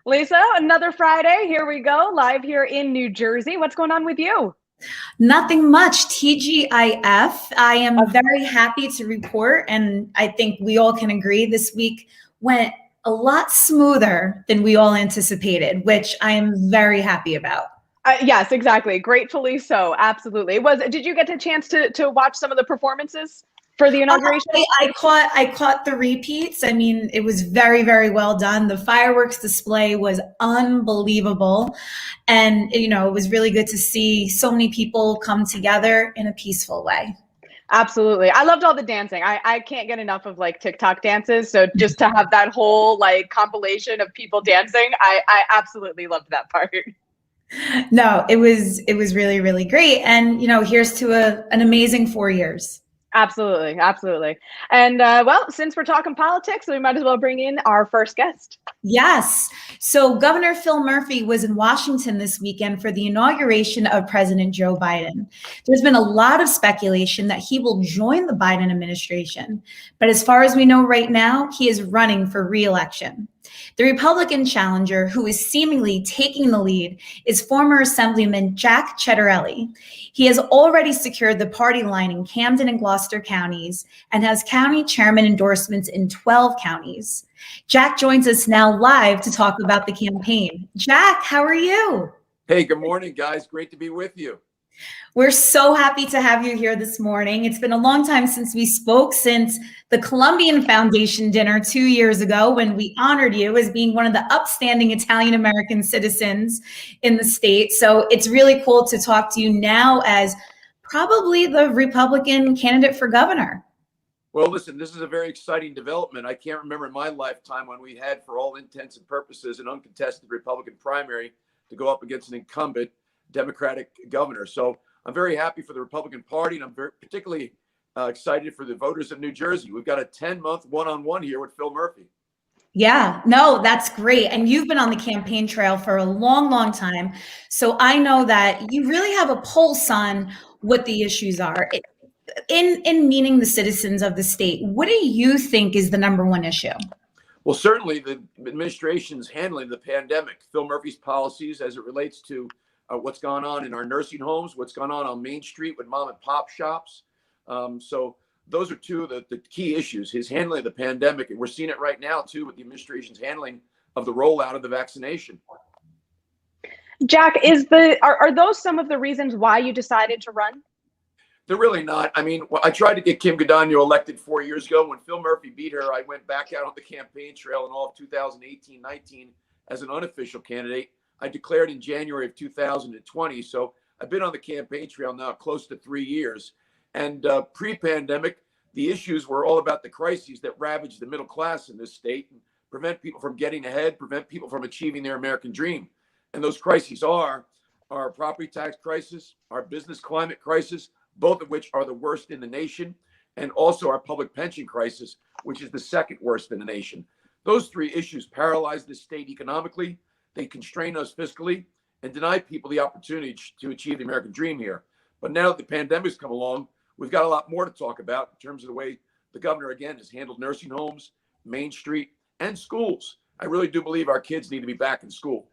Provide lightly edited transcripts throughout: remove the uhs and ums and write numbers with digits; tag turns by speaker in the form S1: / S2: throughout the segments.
S1: Lisa, another Friday. Here we go, live here in New Jersey. What's going on with you?
S2: Nothing much. TGIF. I am very happy to report, and I think we all can agree this week went a lot smoother than we all anticipated, which I am very happy about.
S1: Yes, exactly. Gratefully so. Absolutely. Did you get a chance to watch some of the performances for the inauguration?
S2: I caught the repeats. I mean, it was very, very well done. The fireworks display was unbelievable. And, it was really good to see so many people come together in a peaceful way.
S1: Absolutely. I loved all the dancing. I can't get enough of like TikTok dances. So just to have that whole like compilation of people dancing, I absolutely loved that part.
S2: No, it was really, really great. And, here's to an amazing 4 years.
S1: Absolutely. Absolutely. And well, since we're talking politics, we might as well bring in our first guest.
S2: Yes. So Governor Phil Murphy was in Washington this weekend for the inauguration of President Joe Biden. There's been a lot of speculation that he will join the Biden administration. But as far as we know right now, he is running for re-election. The Republican challenger, who is seemingly taking the lead, is former Assemblyman Jack Ciattarelli. He has already secured the party line in Camden and Gloucester counties and has county chairman endorsements in 12 counties. Jack joins us now live to talk about the campaign. Jack, how are you?
S3: Hey, good morning, guys. Great to be with you.
S2: We're so happy to have you here this morning. It's been a long time since we spoke, since the Columbian Foundation dinner 2 years ago, when we honored you as being one of the upstanding Italian-American citizens in the state. So it's really cool to talk to you now as probably the Republican candidate for governor.
S3: Well, listen, this is a very exciting development. I can't remember in my lifetime when we had, for all intents and purposes, an uncontested Republican primary to go up against an incumbent Democratic governor. So I'm very happy for the Republican Party, and I'm very particularly excited for the voters of New Jersey. We've got a 10-month one-on-one here with Phil Murphy.
S2: Yeah, no, that's great. And you've been on the campaign trail for a long, long time. So I know that you really have a pulse on what the issues are. In meaning the citizens of the state, what do you think is the number one issue?
S3: Well, certainly the administration's handling the pandemic, Phil Murphy's policies as it relates to what's gone on in our nursing homes, what's gone on Main Street with mom and pop shops. So those are two of the key issues, his handling of the pandemic. And we're seeing it right now, too, with the administration's handling of the rollout of the vaccination.
S1: Jack, are those some of the reasons why you decided to run?
S3: They're really not. I mean, I tried to get Kim Guadagno elected 4 years ago. When Phil Murphy beat her, I went back out on the campaign trail in all of 2018-19 as an unofficial candidate. I declared in January of 2020. So I've been on the campaign trail now close to 3 years. And pre-pandemic, the issues were all about the crises that ravage the middle class in this state and prevent people from getting ahead, prevent people from achieving their American dream. And those crises are our property tax crisis, our business climate crisis, both of which are the worst in the nation, and also our public pension crisis, which is the second worst in the nation. Those three issues paralyze the state economically, they constrain us fiscally, and deny people the opportunity to achieve the American dream here. But now that the pandemic's come along, we've got a lot more to talk about in terms of the way the governor, again, has handled nursing homes, Main Street, and schools. I really do believe our kids need to be back in school.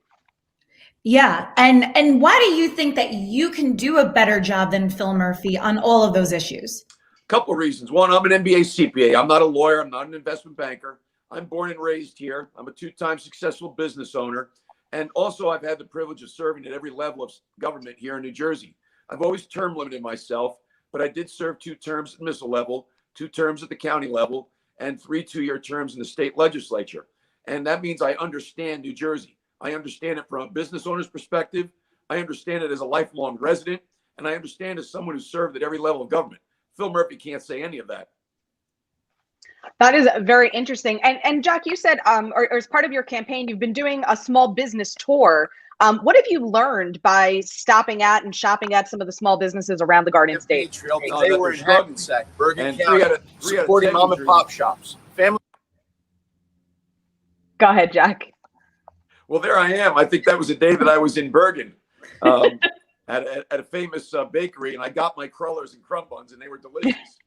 S2: Yeah. And why do you think that you can do a better job than Phil Murphy on all of those issues?
S3: A couple of reasons. One, I'm an MBA CPA. I'm not a lawyer. I'm not an investment banker. I'm born and raised here. I'm a two-time successful business owner. And also, I've had the privilege of serving at every level of government here in New Jersey. I've always term limited myself, but I did serve 2 terms at municipal level, 2 terms at the county level, and 3 two-year terms in the state legislature. And that means I understand New Jersey. I understand it from a business owner's perspective. I understand it as a lifelong resident, and I understand as someone who served at every level of government. Phil Murphy can't say any of that.
S1: That is very interesting. And Jack, you said, or as part of your campaign, you've been doing a small business tour. What have you learned by stopping at and shopping at some of the small businesses around the Garden State?
S3: They were in Hackensack, Bergen County, supporting mom and pop shops. Family.
S1: Go ahead, Jack.
S3: Well, there I am. I think that was the day that I was in Bergen at a famous bakery, and I got my crullers and crumb buns, and they were delicious.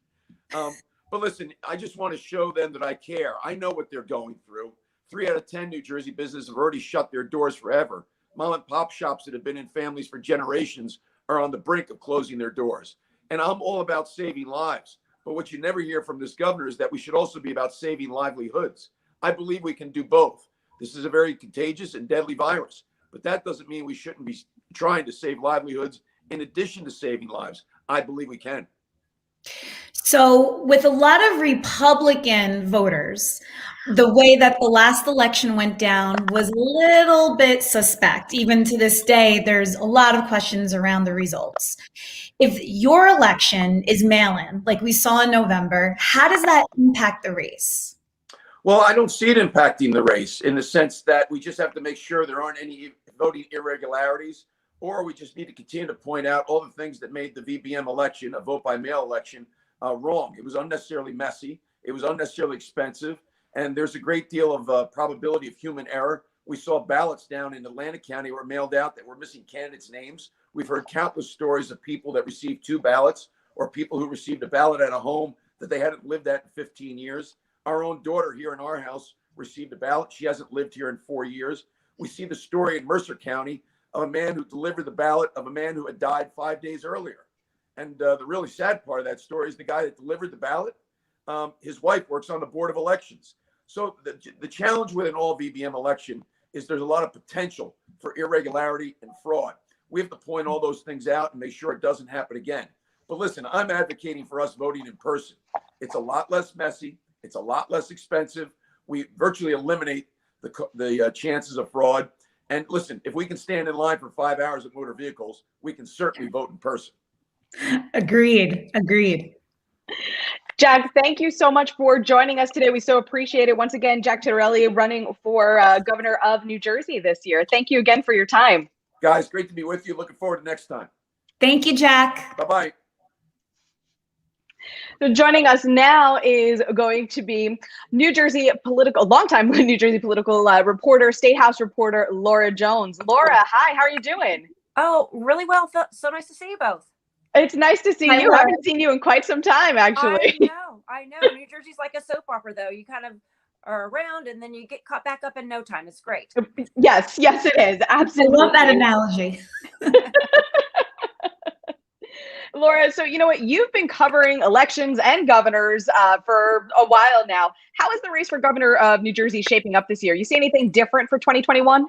S3: But listen, I just want to show them that I care. I know what they're going through. 3 out of 10 New Jersey businesses have already shut their doors forever. Mom and pop shops that have been in families for generations are on the brink of closing their doors. And I'm all about saving lives. But what you never hear from this governor is that we should also be about saving livelihoods. I believe we can do both. This is a very contagious and deadly virus, but that doesn't mean we shouldn't be trying to save livelihoods in addition to saving lives. I believe we can.
S2: So with a lot of Republican voters, the way that the last election went down was a little bit suspect. Even to this day, there's a lot of questions around the results. If your election is mail-in, like we saw in November, how does that impact the race?
S3: Well, I don't see it impacting the race in the sense that we just have to make sure there aren't any voting irregularities, or we just need to continue to point out all the things that made the VBM election, a vote by mail election, wrong. It was unnecessarily messy. It was unnecessarily expensive. And there's a great deal of probability of human error. We saw ballots down in Atlantic County were mailed out that were missing candidates' names. We've heard countless stories of people that received 2 ballots, or people who received a ballot at a home that they hadn't lived at in 15 years. Our own daughter here in our house received a ballot. She hasn't lived here in 4 years. We see the story in Mercer County of a man who delivered the ballot of a man who had died 5 days earlier. And the really sad part of that story is the guy that delivered the ballot, his wife works on the Board of Elections. So the challenge with an all VBM election is there's a lot of potential for irregularity and fraud. We have to point all those things out and make sure it doesn't happen again. But listen, I'm advocating for us voting in person. It's a lot less messy. It's a lot less expensive. We virtually eliminate the chances of fraud. And listen, if we can stand in line for 5 hours at motor vehicles, we can certainly vote in person.
S2: Agreed.
S1: Jack, thank you so much for joining us today. We so appreciate it. Once again, Jack Ciattarelli running for governor of New Jersey this year. Thank you again for your time.
S3: Guys, great to be with you. Looking forward to next time.
S2: Thank you, Jack.
S3: Bye-bye.
S1: So joining us now is going to be longtime New Jersey political reporter, State House reporter, Laura Jones. Laura, hi, how are you doing?
S4: Oh, really well. So nice to see you both.
S1: It's nice to see you. I haven't seen you in quite some time, actually.
S4: I know. New Jersey's like a soap opera, though. You kind of are around and then you get caught back up in no time. It's great.
S1: Yes, it is. Absolutely.
S2: I love that analogy.
S1: Laura, so you know what? You've been covering elections and governors for a while now. How is the race for governor of New Jersey shaping up this year? You see anything different for 2021?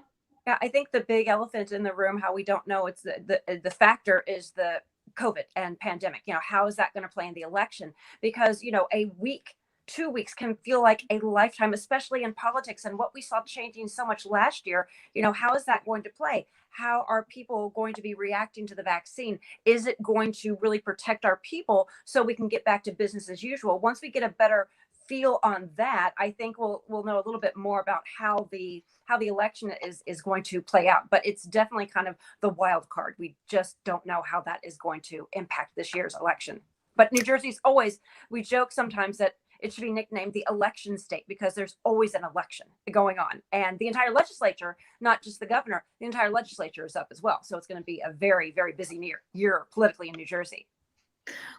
S4: Yeah, I think the big elephant in the room, how we don't know, it's the factor is the COVID and pandemic. How is that going to play in the election? Because, a week, 2 weeks can feel like a lifetime, especially in politics. And what we saw changing so much last year, how is that going to play? How are people going to be reacting to the vaccine? Is it going to really protect our people so we can get back to business as usual? Once we get a better feel on that, I think we'll know a little bit more about how the election is going to play out. But it's definitely kind of the wild card. We just don't know how that is going to impact this year's election. But New Jersey's always, we joke sometimes that it should be nicknamed the election state because there's always an election going on. And the entire legislature, not just the governor, the entire legislature is up as well. So it's going to be a very, very busy year politically in New Jersey.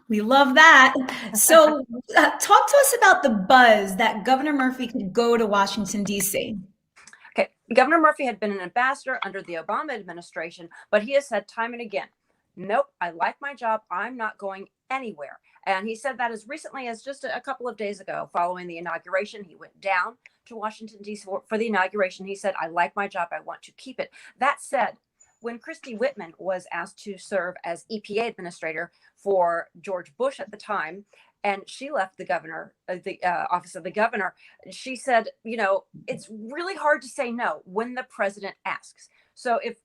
S2: We love that. So talk to us about the buzz that Governor Murphy could go to Washington, D.C.
S4: Okay. Governor Murphy had been an ambassador under the Obama administration, but he has said time and again, nope, I like my job. I'm not going anywhere. And he said that as recently as just a couple of days ago following the inauguration. He went down to Washington, D.C. for the inauguration. He said, I like my job. I want to keep it. That said, when Christy Whitman was asked to serve as EPA administrator for George Bush at the time, and she left the office of the governor, she said, it's really hard to say no when the president asks. So if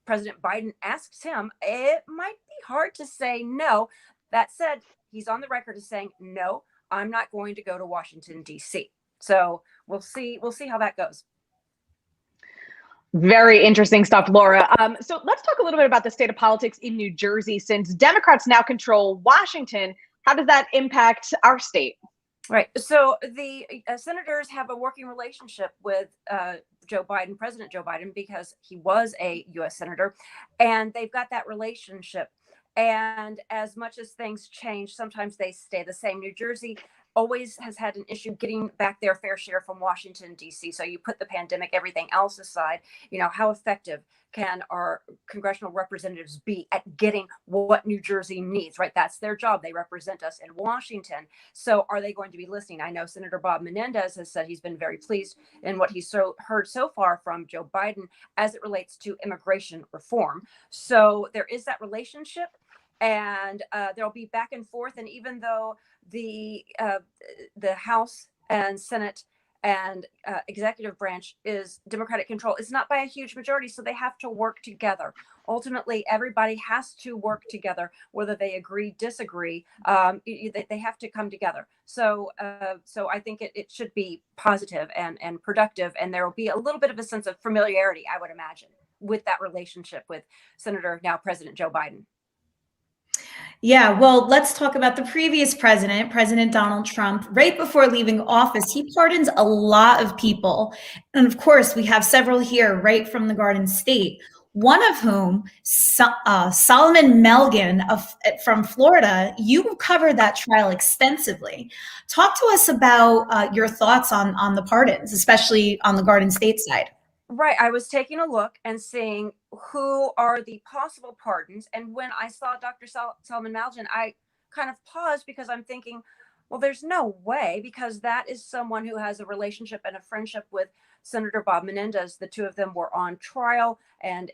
S4: President Biden asks him, it might be hard to say no. That said, he's on the record as saying, no, I'm not going to go to Washington, D.C. So we'll see how that goes.
S1: Very interesting stuff, Laura. So let's talk a little bit about the state of politics in New Jersey. Since Democrats now control Washington, how does that impact our state?
S4: Right. So the senators have a working relationship with President Joe Biden, because he was a U.S. senator, and they've got that relationship. And as much as things change, sometimes they stay the same. New Jersey always has had an issue getting back their fair share from Washington, D.C. So you put the pandemic, everything else aside, how effective can our congressional representatives be at getting what New Jersey needs, right? That's their job. They represent us in Washington. So are they going to be listening? I know Senator Bob Menendez has said he's been very pleased in what he's heard so far from Joe Biden as it relates to immigration reform. So there is that relationship, and there'll be back and forth. And even though the House and Senate and executive branch is Democratic control, it's not by a huge majority, so they have to work together. Ultimately, everybody has to work together, whether they agree, disagree. They have to come together. So I think it should be positive and productive, and there will be a little bit of a sense of familiarity, I would imagine, with that relationship with Senator, now President Joe Biden.
S2: Yeah, well, let's talk about the previous president, President Donald Trump. Right before leaving office, he pardons a lot of people. And of course, we have several here right from the Garden State, one of whom, Solomon Melgen from Florida. You covered that trial extensively. Talk to us about your thoughts on the pardons, especially on the Garden State side.
S4: Right. I was taking a look and seeing who are the possible pardons. And when I saw Dr. Solomon Malgin, I kind of paused because I'm thinking, well, there's no way, because that is someone who has a relationship and a friendship with Senator Bob Menendez. The two of them were on trial, and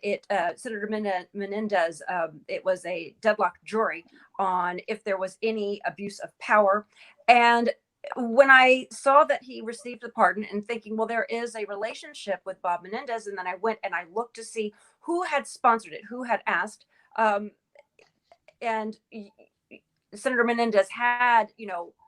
S4: Senator Menendez, it was a deadlocked jury on if there was any abuse of power. And when I saw that he received the pardon, and thinking, well, there is a relationship with Bob Menendez, and then I went and I looked to see who had sponsored it, who had asked, and Senator Menendez had,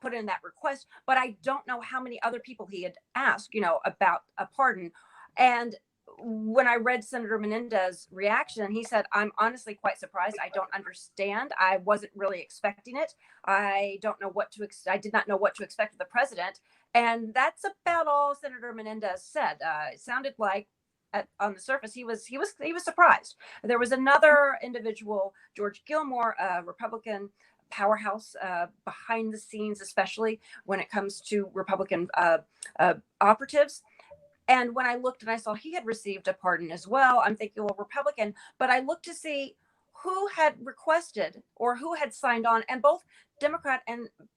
S4: put in that request, but I don't know how many other people he had asked, about a pardon. And when I read Senator Menendez's reaction, he said, I'm honestly quite surprised. I don't understand. I wasn't really expecting it. I don't know what to I did not know what to expect of the president. And that's about all Senator Menendez said. It sounded like on the surface, he was surprised. There was another individual, George Gilmore, a Republican powerhouse behind the scenes, especially when it comes to Republican operatives. And when I looked and I saw he had received a pardon as well, I'm thinking, well, Republican, but I looked to see who had requested or who had signed on, and both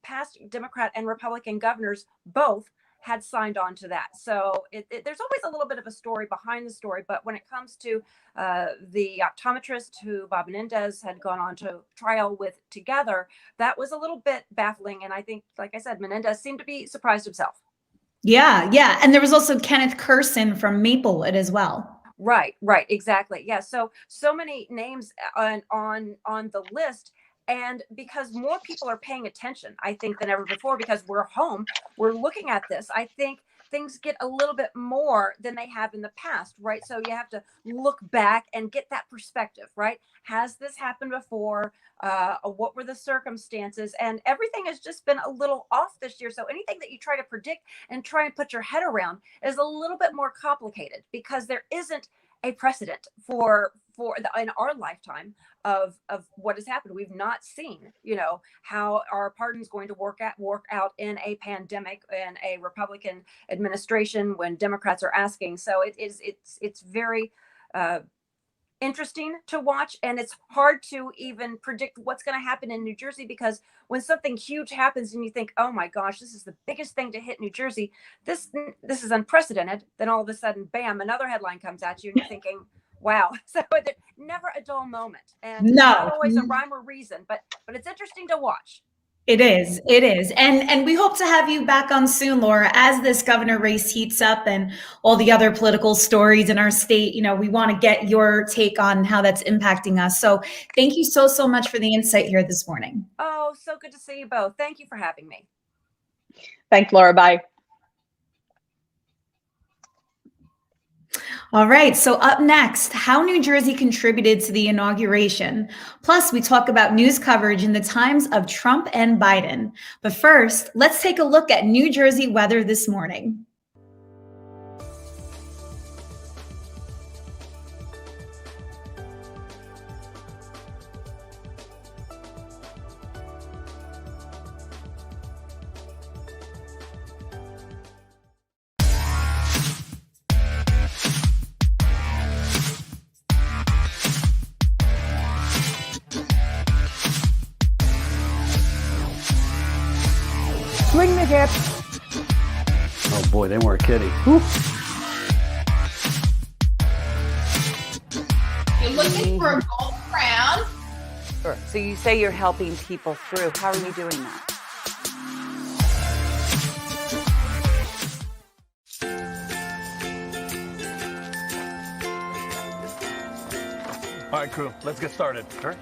S4: past Democrat and Republican governors both had signed on to that. So there's always a little bit of a story behind the story. But when it comes to the optometrist who Bob Menendez had gone on to trial with together, that was a little bit baffling. And I think, like I said, Menendez seemed to be surprised himself.
S2: Yeah. And there was also Kenneth Curson from Maplewood as well.
S4: Right, exactly. Yeah. So many names on the list. And because more people are paying attention, I think, than ever before, because we're home, we're looking at this, I think things get a little bit more than they have in the past, right? So you have to look back and get that perspective, right? Has this happened before? What were the circumstances? And everything has just been a little off this year. So anything that you try to predict and try and put your head around is a little bit more complicated, because there isn't a precedent in our lifetime of what has happened. We've not seen, how our pardon's going to work out in a pandemic, in a Republican administration, when Democrats are asking. So it's very interesting to watch, and it's hard to even predict what's going to happen in New Jersey, because when something huge happens and you think, oh my gosh, this is the biggest thing to hit New Jersey, this is unprecedented, then all of a sudden, bam, another headline comes at you and you're thinking, wow. So never a dull moment, and not always a rhyme or reason, but it's interesting to watch.
S2: It is. And we hope to have you back on soon, Laura, as this governor race heats up and all the other political stories in our state. We want to get your take on how that's impacting us. So thank you so much for the insight here this morning.
S4: Oh, so good to see you both. Thank you for having me.
S1: Thanks, Laura. Bye.
S2: All right, so up next, how New Jersey contributed to the inauguration. Plus, we talk about news coverage in the times of Trump and Biden. But first, let's take a look at New Jersey weather this morning.
S5: the hips. Oh boy, they weren't kidding. Whew.
S6: You're looking for a gold crown?
S7: Sure. So you say you're helping people through. How are you doing that?
S5: All right, crew, let's get started. Sure.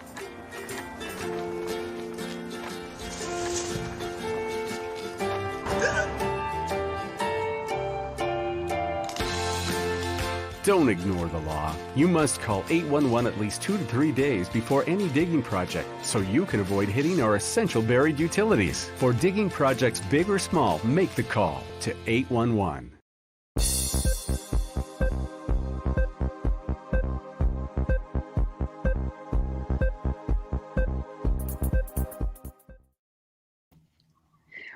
S8: Don't ignore the law. You must call 811 at least 2 to 3 days before any digging project so you can avoid hitting our essential buried utilities. For digging projects big or small, make the call to 811.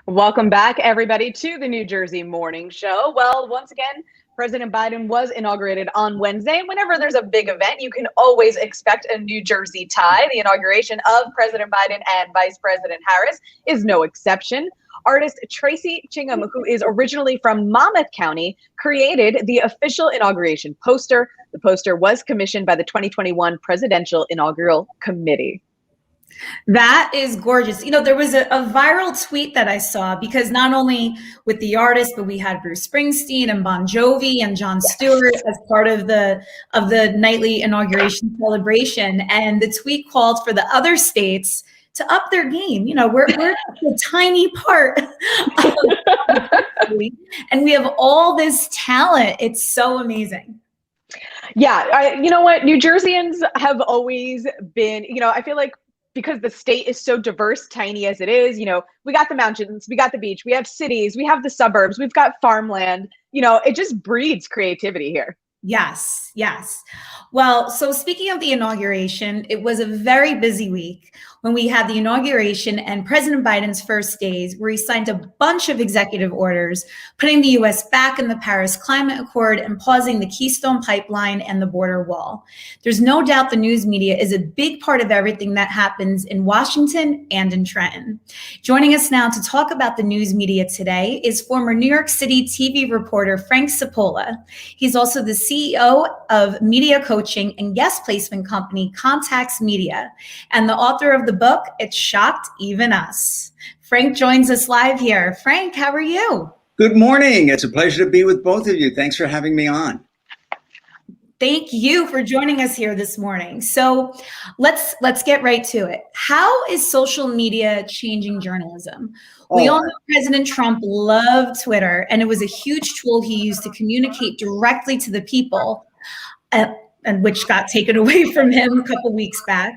S1: Welcome back, everybody, to the New Jersey Morning Show. Well, once again, President Biden was inaugurated on Wednesday. Whenever there's a big event, you can always expect a New Jersey tie. The inauguration of President Biden and Vice President Harris is no exception. Artist Tracy Chingham, who is originally from Monmouth County, created the official inauguration poster. The poster was commissioned by the 2021 Presidential Inaugural Committee.
S2: That is gorgeous. You know, there was a viral tweet that I saw because not only with the artist, but we had Bruce Springsteen and Bon Jovi and Jon Stewart as part of the nightly inauguration celebration. And the tweet called for the other states to up their game. You know, we're a tiny part of and we have all this talent. It's so amazing.
S1: Yeah, you know what? New Jerseyans have always been, I feel like because the state is so diverse, tiny as it is, we got the mountains, we got the beach, we have cities, we have the suburbs, we've got farmland, it just breeds creativity here.
S2: Yes, yes. Well, so speaking of the inauguration, it was a very busy week when we had the inauguration and President Biden's first days where he signed a bunch of executive orders, putting the U.S. back in the Paris Climate Accord and pausing the Keystone Pipeline and the border wall. There's no doubt the news media is a big part of everything that happens in Washington and in Trenton. Joining us now to talk about the news media today is former New York City TV reporter Frank Cipolla. He's also the CEO of media coaching and guest placement company Contacts Media and the author of the book, It Shocked Even Us. Frank joins us live here. Frank, how are you?
S9: Good morning. It's a pleasure to be with both of you. Thanks for having me on.
S2: Thank you for joining us here this morning. So let's get right to it. How is social media changing journalism? We all know President Trump loved Twitter, and it was a huge tool he used to communicate directly to the people, and which got taken away from him a couple weeks back.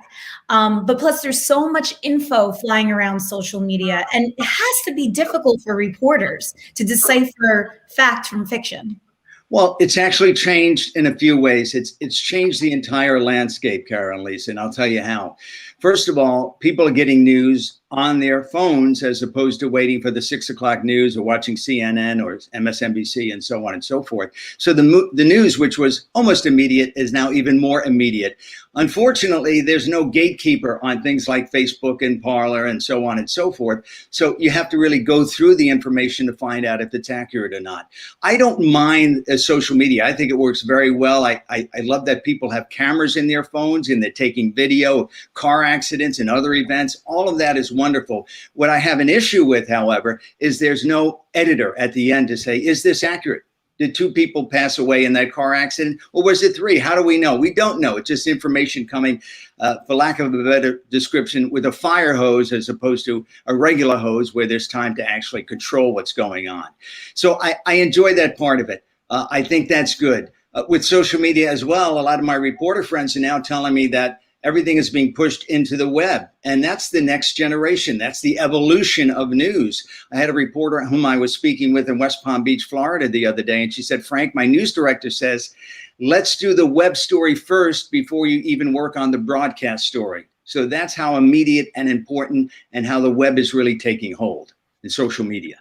S2: But plus, there's so much info flying around social media, and it has to be difficult for reporters to decipher fact from fiction.
S9: Well, it's actually changed in a few ways. It's changed the entire landscape, Cara and Lisa, and I'll tell you how. First of all, people are getting news on their phones as opposed to waiting for the 6 o'clock news or watching CNN or MSNBC and so on and so forth. So the news, which was almost immediate, is now even more immediate. Unfortunately, there's no gatekeeper on things like Facebook and Parler and so on and so forth. So you have to really go through the information to find out if it's accurate or not. I don't mind social media. I think it works very well. I love that people have cameras in their phones and they're taking video, car accidents and other events. All of that is wonderful. What I have an issue with, however, is there's no editor at the end to say, is this accurate? Did 2 people pass away in that car accident? Or was it 3? How do we know? We don't know. It's just information coming, for lack of a better description, with a fire hose as opposed to a regular hose where there's time to actually control what's going on. So I enjoy that part of it. I think that's good. With social media as well, a lot of my reporter friends are now telling me that everything is being pushed into the web. And that's the next generation. That's the evolution of news. I had a reporter whom I was speaking with in West Palm Beach, Florida the other day. And she said, Frank, my news director says, let's do the web story first before you even work on the broadcast story. So that's how immediate and important and how the web is really taking hold in social media.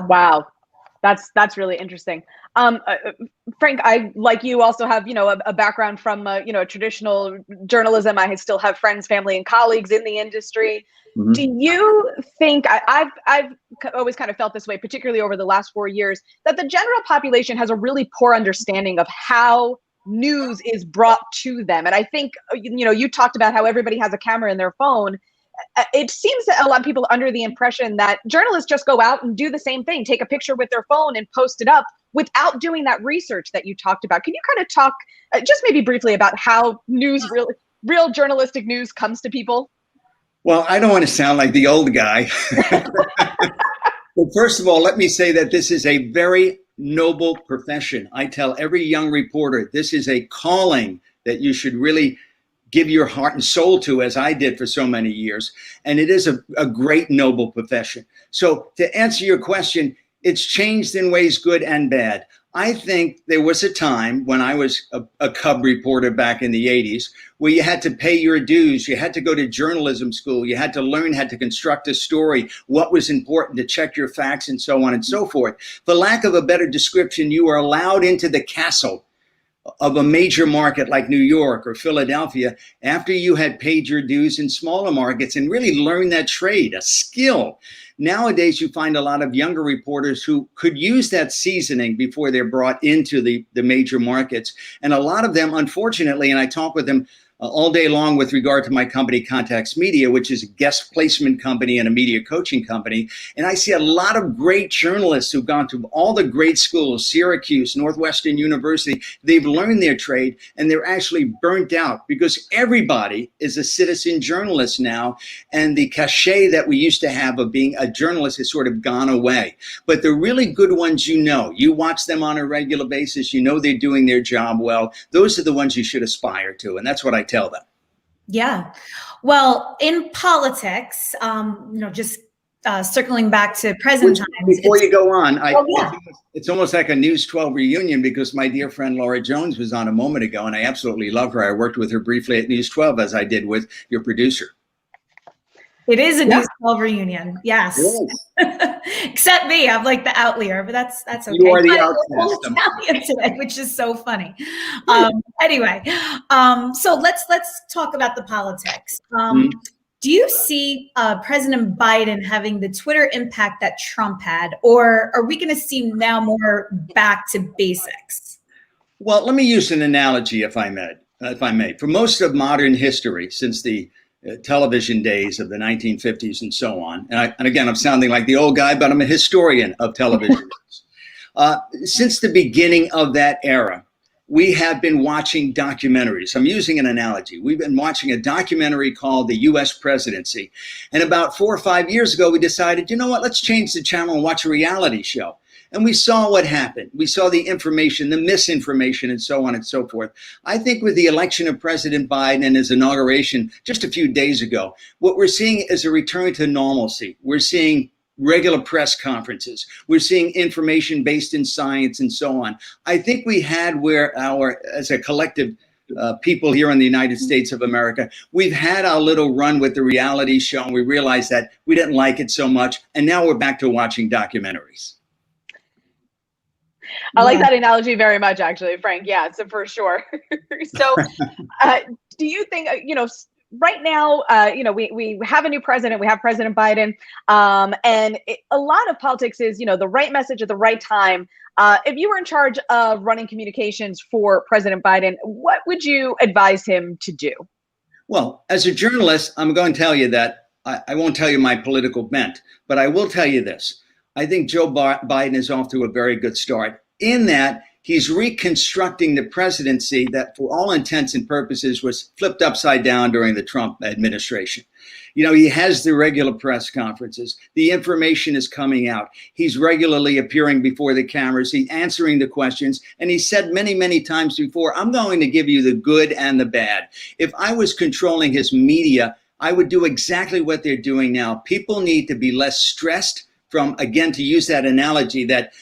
S1: Wow. That's really interesting. Frank, I, like you, also have, a background from, traditional journalism. I still have friends, family, and colleagues in the industry.
S9: Mhm.
S1: Do you think, I've always kind of felt this way, particularly over the last 4 years, that the general population has a really poor understanding of how news is brought to them? And I think, you talked about how everybody has a camera in their phone. It seems that a lot of people are under the impression that journalists just go out and do the same thing, take a picture with their phone and post it up without doing that research that you talked about. Can you kind of talk just maybe briefly about how news, real journalistic news, comes to people?
S9: Well, I don't want to sound like the old guy. But first of all, let me say that this is a very noble profession. I tell every young reporter, this is a calling that you should really give your heart and soul to, as I did for so many years. And it is a great, noble profession. So to answer your question, it's changed in ways good and bad. I think there was a time when I was a cub reporter back in the 80s where you had to pay your dues. You had to go to journalism school. You had to learn how to construct a story, what was important, to check your facts, and so on and so forth. For lack of a better description, you were allowed into the castle of a major market like New York or Philadelphia after you had paid your dues in smaller markets and really learned that trade, a skill. Nowadays, you find a lot of younger reporters who could use that seasoning before they're brought into the major markets. And a lot of them, unfortunately, and I talk with them all day long with regard to my company, Context Media, which is a guest placement company and a media coaching company. And I see a lot of great journalists who've gone to all the great schools, Syracuse, Northwestern University. They've learned their trade and they're actually burnt out because everybody is a citizen journalist now. And the cachet that we used to have of being a journalist has sort of gone away. But the really good ones, you watch them on a regular basis, they're doing their job well. Those are the ones you should aspire to. And that's what I tell them.
S2: Yeah. Well, in politics, just circling back to present times.
S9: Before you go on, it's almost like a News 12 reunion because my dear friend Laura Jones was on a moment ago, and I absolutely love her. I worked with her briefly at News 12, as I did with your producer.
S2: It is a News 12 reunion, yes. Except me, I'm like the outlier, but that's okay.
S9: You are the outcast.
S2: Italian today, which is so funny. Anyway, so let's talk about the politics. Do you see President Biden having the Twitter impact that Trump had, or are we going to see now more back to basics?
S9: Well, let me use an analogy, if I may. For most of modern history, since the television days of the 1950s and so on. And again, I'm sounding like the old guy, but I'm a historian of television. Since the beginning of that era, we have been watching documentaries. I'm using an analogy. We've been watching a documentary called The U.S. Presidency. And about 4 or 5 years ago, we decided, let's change the channel and watch a reality show. And we saw what happened. We saw the information, the misinformation, and so on and so forth. I think with the election of President Biden and his inauguration just a few days ago, what we're seeing is a return to normalcy. We're seeing regular press conferences. We're seeing information based in science and so on. I think we had as a collective people here in the United States of America, we've had our little run with the reality show, and we realized that we didn't like it so much. And now we're back to watching documentaries.
S1: I like that analogy very much, actually, Frank. Yeah, so for sure. So do you think, right now, we have a new president, we have President Biden, and a lot of politics is, the right message at the right time. If you were in charge of running communications for President Biden, what would you advise him to do?
S9: Well, as a journalist, I'm going to tell you that I won't tell you my political bent, but I will tell you this. I think Joe Biden is off to a very good start in that he's reconstructing the presidency that, for all intents and purposes, was flipped upside down during the Trump administration. He has the regular press conferences. The information is coming out. He's regularly appearing before the cameras. He's answering the questions. And he said many, many times before, I'm going to give you the good and the bad. If I was controlling his media, I would do exactly what they're doing now. People need to be less stressed from, again, to use that analogy, that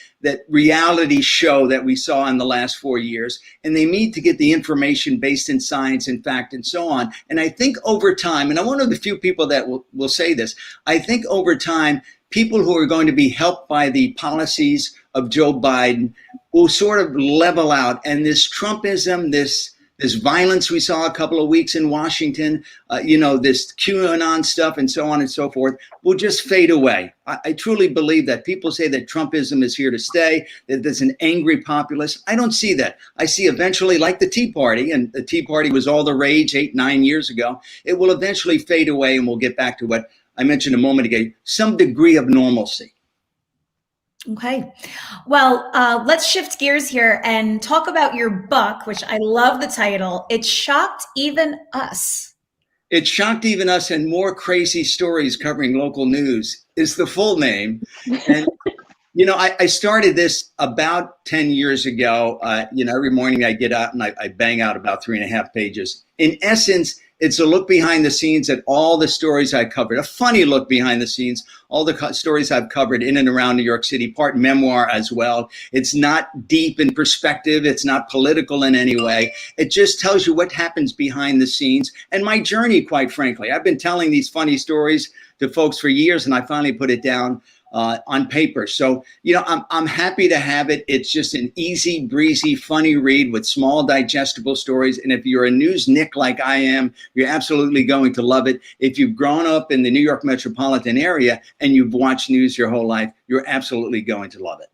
S9: reality show that we saw in the last 4 years, and they need to get the information based in science and fact and so on. And I think over time, and I'm one of the few people that will say this, I think over time, people who are going to be helped by the policies of Joe Biden will sort of level out. And this Trumpism, this violence we saw a couple of weeks in Washington, this QAnon stuff and so on and so forth will just fade away. I truly believe that. People say that Trumpism is here to stay, that there's an angry populace. I don't see that. I see eventually, like the Tea Party, and the Tea Party was all the rage 8-9 years ago, it will eventually fade away and we'll get back to what I mentioned a moment ago, some degree of normalcy.
S2: Okay. Well, let's shift gears here and talk about your book, which I love the title. It Shocked Even Us.
S9: It Shocked Even Us and More Crazy Stories Covering Local News is the full name. And, I started this about 10 years ago. Every morning I get out and I bang out about 3.5 pages. In essence, it's a look behind the scenes at all the stories I covered, a funny look behind the scenes, all the stories I've covered in and around New York City, part memoir as well. It's not deep in perspective. It's not political in any way. It just tells you what happens behind the scenes and my journey, quite frankly. I've been telling these funny stories to folks for years, and I finally put it down on paper. So, I'm happy to have it. It's just an easy, breezy, funny read with small, digestible stories. And if you're a news nick like I am, you're absolutely going to love it. If you've grown up in the New York metropolitan area and you've watched news your whole life, you're absolutely going to love it.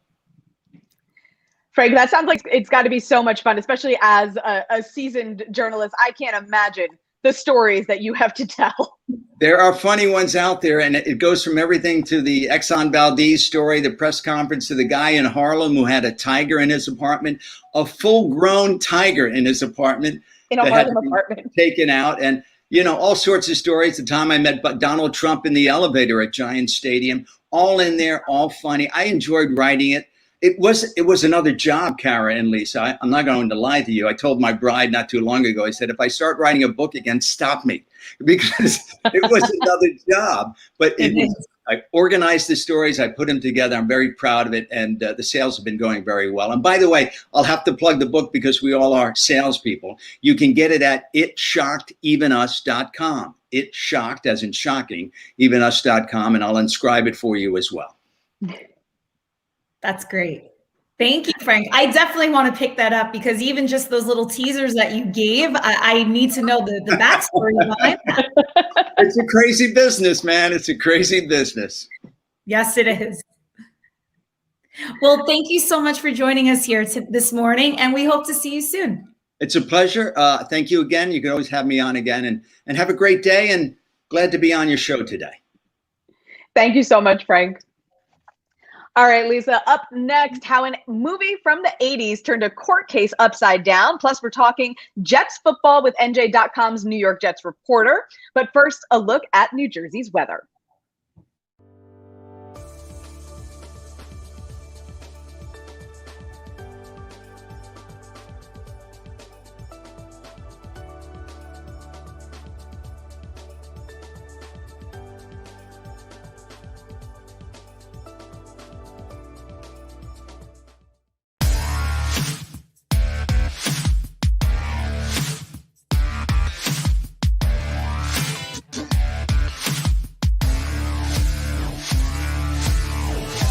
S1: Frank, that sounds like it's got to be so much fun, especially as a seasoned journalist. I can't imagine the stories that you have to tell.
S9: There are funny ones out there, and it goes from everything to the Exxon Valdez story, the press conference, to the guy in Harlem who had a tiger in his apartment, a full-grown tiger in his apartment.
S1: In a Harlem apartment.
S9: Taken out, and, all sorts of stories. The time I met Donald Trump in the elevator at Giant Stadium, all in there, all funny. I enjoyed writing it. It was another job, Cara and Lisa. I'm not going to lie to you. I told my bride not too long ago, I said, if I start writing a book again, stop me, because it was another job. But I organized the stories. I put them together. I'm very proud of it. And the sales have been going very well. And by the way, I'll have to plug the book because we all are salespeople. You can get it at itshockedevenus.com. It shocked, as in shocking, evenus.com. And I'll inscribe it for you as well.
S2: That's great. Thank you, Frank. I definitely want to pick that up because even just those little teasers that you gave, I need to know the backstory behind that.
S9: It's a crazy business, man. It's a crazy business.
S2: Yes, it is. Well, thank you so much for joining us here this morning, and we hope to see you soon.
S9: It's a pleasure. Thank you again. You can always have me on again, and have a great day, and glad to be on your show today.
S1: Thank you so much, Frank. All right, Lisa, up next, how a movie from the 80s turned a court case upside down. Plus, we're talking Jets football with NJ.com's New York Jets reporter. But first, a look at New Jersey's weather.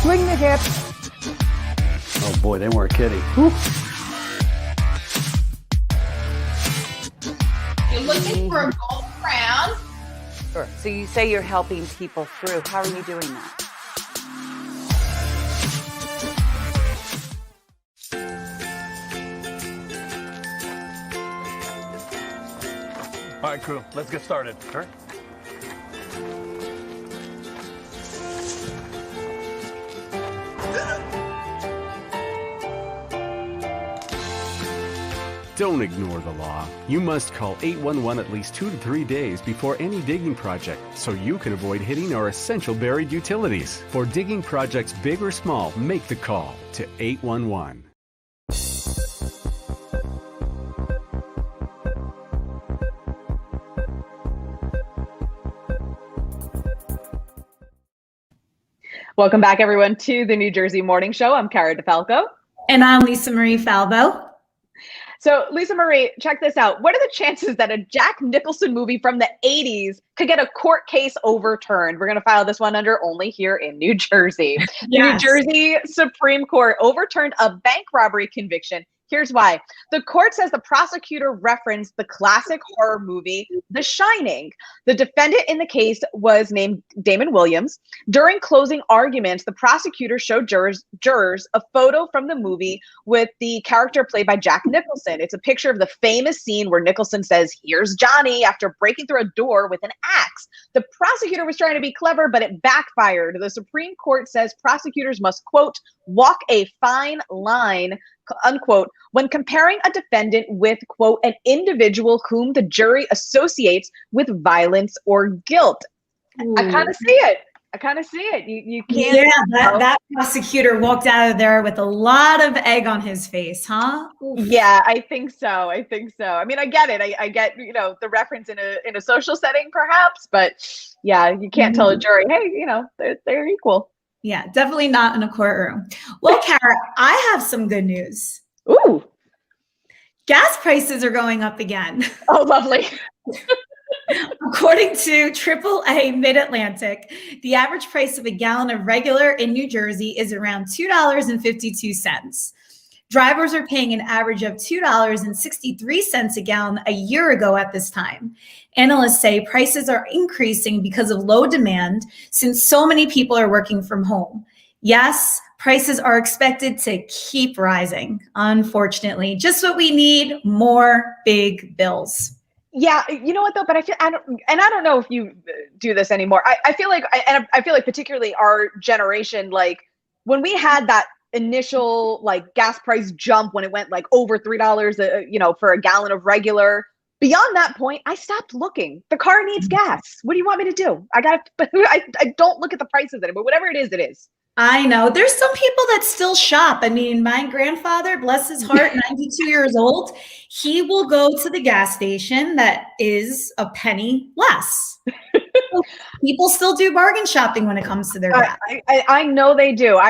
S10: Swing the hip.
S11: Oh boy, they weren't kidding.
S6: You're looking for a gold crown.
S7: Sure. So you say you're helping people through. How are you doing that?
S5: All right, crew, let's get started. Sure.
S8: Don't ignore the law. You must call 811 at least 2 to 3 days before any digging project so you can avoid hitting our essential buried utilities. For digging projects big or small, make the call to 811.
S1: Welcome back, everyone, to the New Jersey Morning Show. I'm Cara Falco.
S2: And I'm Lisa Marie Falbo.
S1: So, Lisa Marie, check this out. What are the chances that a Jack Nicholson movie from the 80s could get a court case overturned? We're going to file this one under only here in New Jersey.
S2: Yes.
S1: The New Jersey Supreme Court overturned a bank robbery conviction. Here's why. The court says the prosecutor referenced the classic horror movie, The Shining. The defendant in the case was named Damon Williams. During closing arguments, the prosecutor showed jurors a photo from the movie with the character played by Jack Nicholson. It's a picture of the famous scene where Nicholson says, "Here's Johnny," after breaking through a door with an axe. The prosecutor was trying to be clever, but it backfired. The Supreme Court says prosecutors must, quote, walk a fine line, unquote, when comparing a defendant with, quote, an individual whom the jury associates with violence or guilt.
S2: Ooh.
S1: I kind of see it. You can't.
S2: Yeah, that prosecutor walked out of there with a lot of egg on his face, huh? Oof.
S1: Yeah, I think so. I mean, I get it. I get, the reference in a social setting, perhaps, but yeah, you can't tell a jury, hey, they're equal.
S2: Yeah, definitely not in a courtroom. Well, Cara, I have some good news.
S1: Ooh.
S2: Gas prices are going up again.
S1: Oh, lovely.
S2: According to AAA Mid-Atlantic, the average price of a gallon of regular in New Jersey is around $2.52. Drivers are paying an average of $2.63 a gallon a year ago at this time. Analysts say prices are increasing because of low demand since so many people are working from home. Yes, prices are expected to keep rising, unfortunately. Just what we need, more big bills.
S1: Yeah, you know what though, but I don't know if you do this anymore. I feel like particularly our generation, like when we had that initial like gas price jump when it went like over $3, for a gallon of regular. Beyond that point, I stopped looking. The car needs gas. What do you want me to do? I don't look at the prices anymore. Whatever it is, it is.
S2: I know. There's some people that still shop. I mean, my grandfather, bless his heart, 92 years old, he will go to the gas station that is a penny less. People still do bargain shopping when it comes to their gas.
S1: I know they do.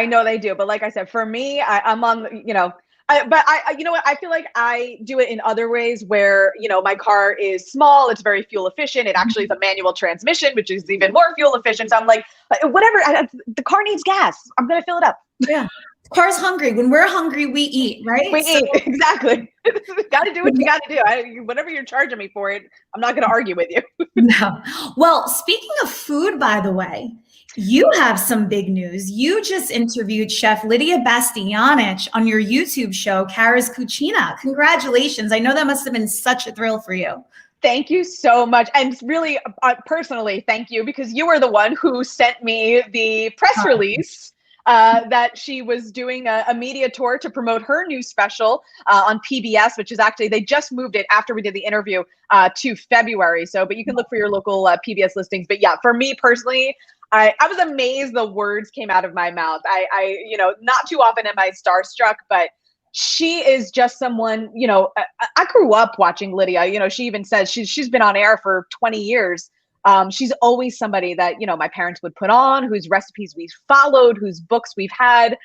S1: But like I said, for me, I'm on, you know what? I feel like I do it in other ways where, my car is small. It's very fuel efficient. It actually is a manual transmission, which is even more fuel efficient. So I'm like, whatever. The car needs gas. I'm going to fill it up.
S2: Yeah. The car's hungry. When we're hungry, we eat, right?
S1: We eat. Exactly. Got to do what you got to do. Whatever you're charging me for it, I'm not going to argue with you.
S2: No. Well, speaking of food, by the way, you have some big news. You just interviewed Chef Lydia Bastianich on your YouTube show, Cara's Cucina. Congratulations. I know that must have been such a thrill for you.
S1: Thank you so much. And really, personally, thank you, because you were the one who sent me the press release that she was doing a media tour to promote her new special on PBS, which is actually, they just moved it after we did the interview to February. But you can look for your local PBS listings. But yeah, for me personally, I was amazed the words came out of my mouth. I not too often am I starstruck, but she is just someone, I grew up watching Lydia. She even says she's been on air for 20 years. She's always somebody that, my parents would put on, whose recipes we've followed, whose books we've had.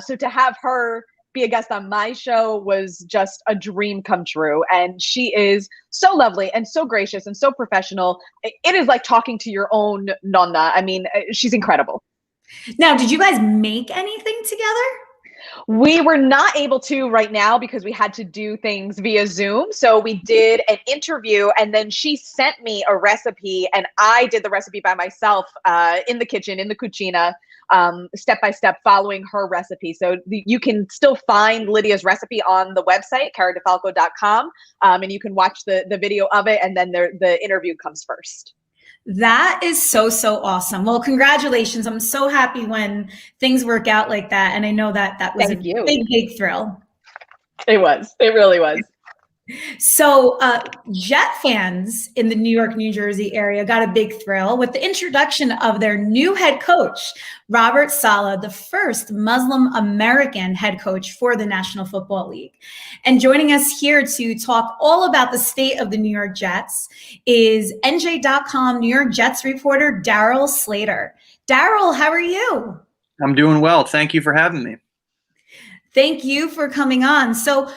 S1: So to have her be a guest on my show was just a dream come true. And she is so lovely and so gracious and so professional. It is like talking to your own nonna. I mean, she's incredible.
S2: Now, did you guys make anything together?
S1: We were not able to right now because we had to do things via Zoom. So we did an interview and then she sent me a recipe and I did the recipe by myself in the kitchen, in the cucina, step by step following her recipe. So you can still find Lydia's recipe on the website, caradefalco.com, and you can watch the video of it and then the interview comes first.
S2: That is so awesome. Well, congratulations. I'm so happy when things work out like that. And I know that was big thrill.
S1: It was. It really was.
S2: So Jet fans in the New York, New Jersey area got a big thrill with the introduction of their new head coach, Robert Saleh, the first Muslim American head coach for the National Football League. And joining us here to talk all about the state of the New York Jets is NJ.com New York Jets reporter Daryl Slater. Daryl, how are you?
S12: I'm doing well. Thank you for having me.
S2: Thank you for coming on. So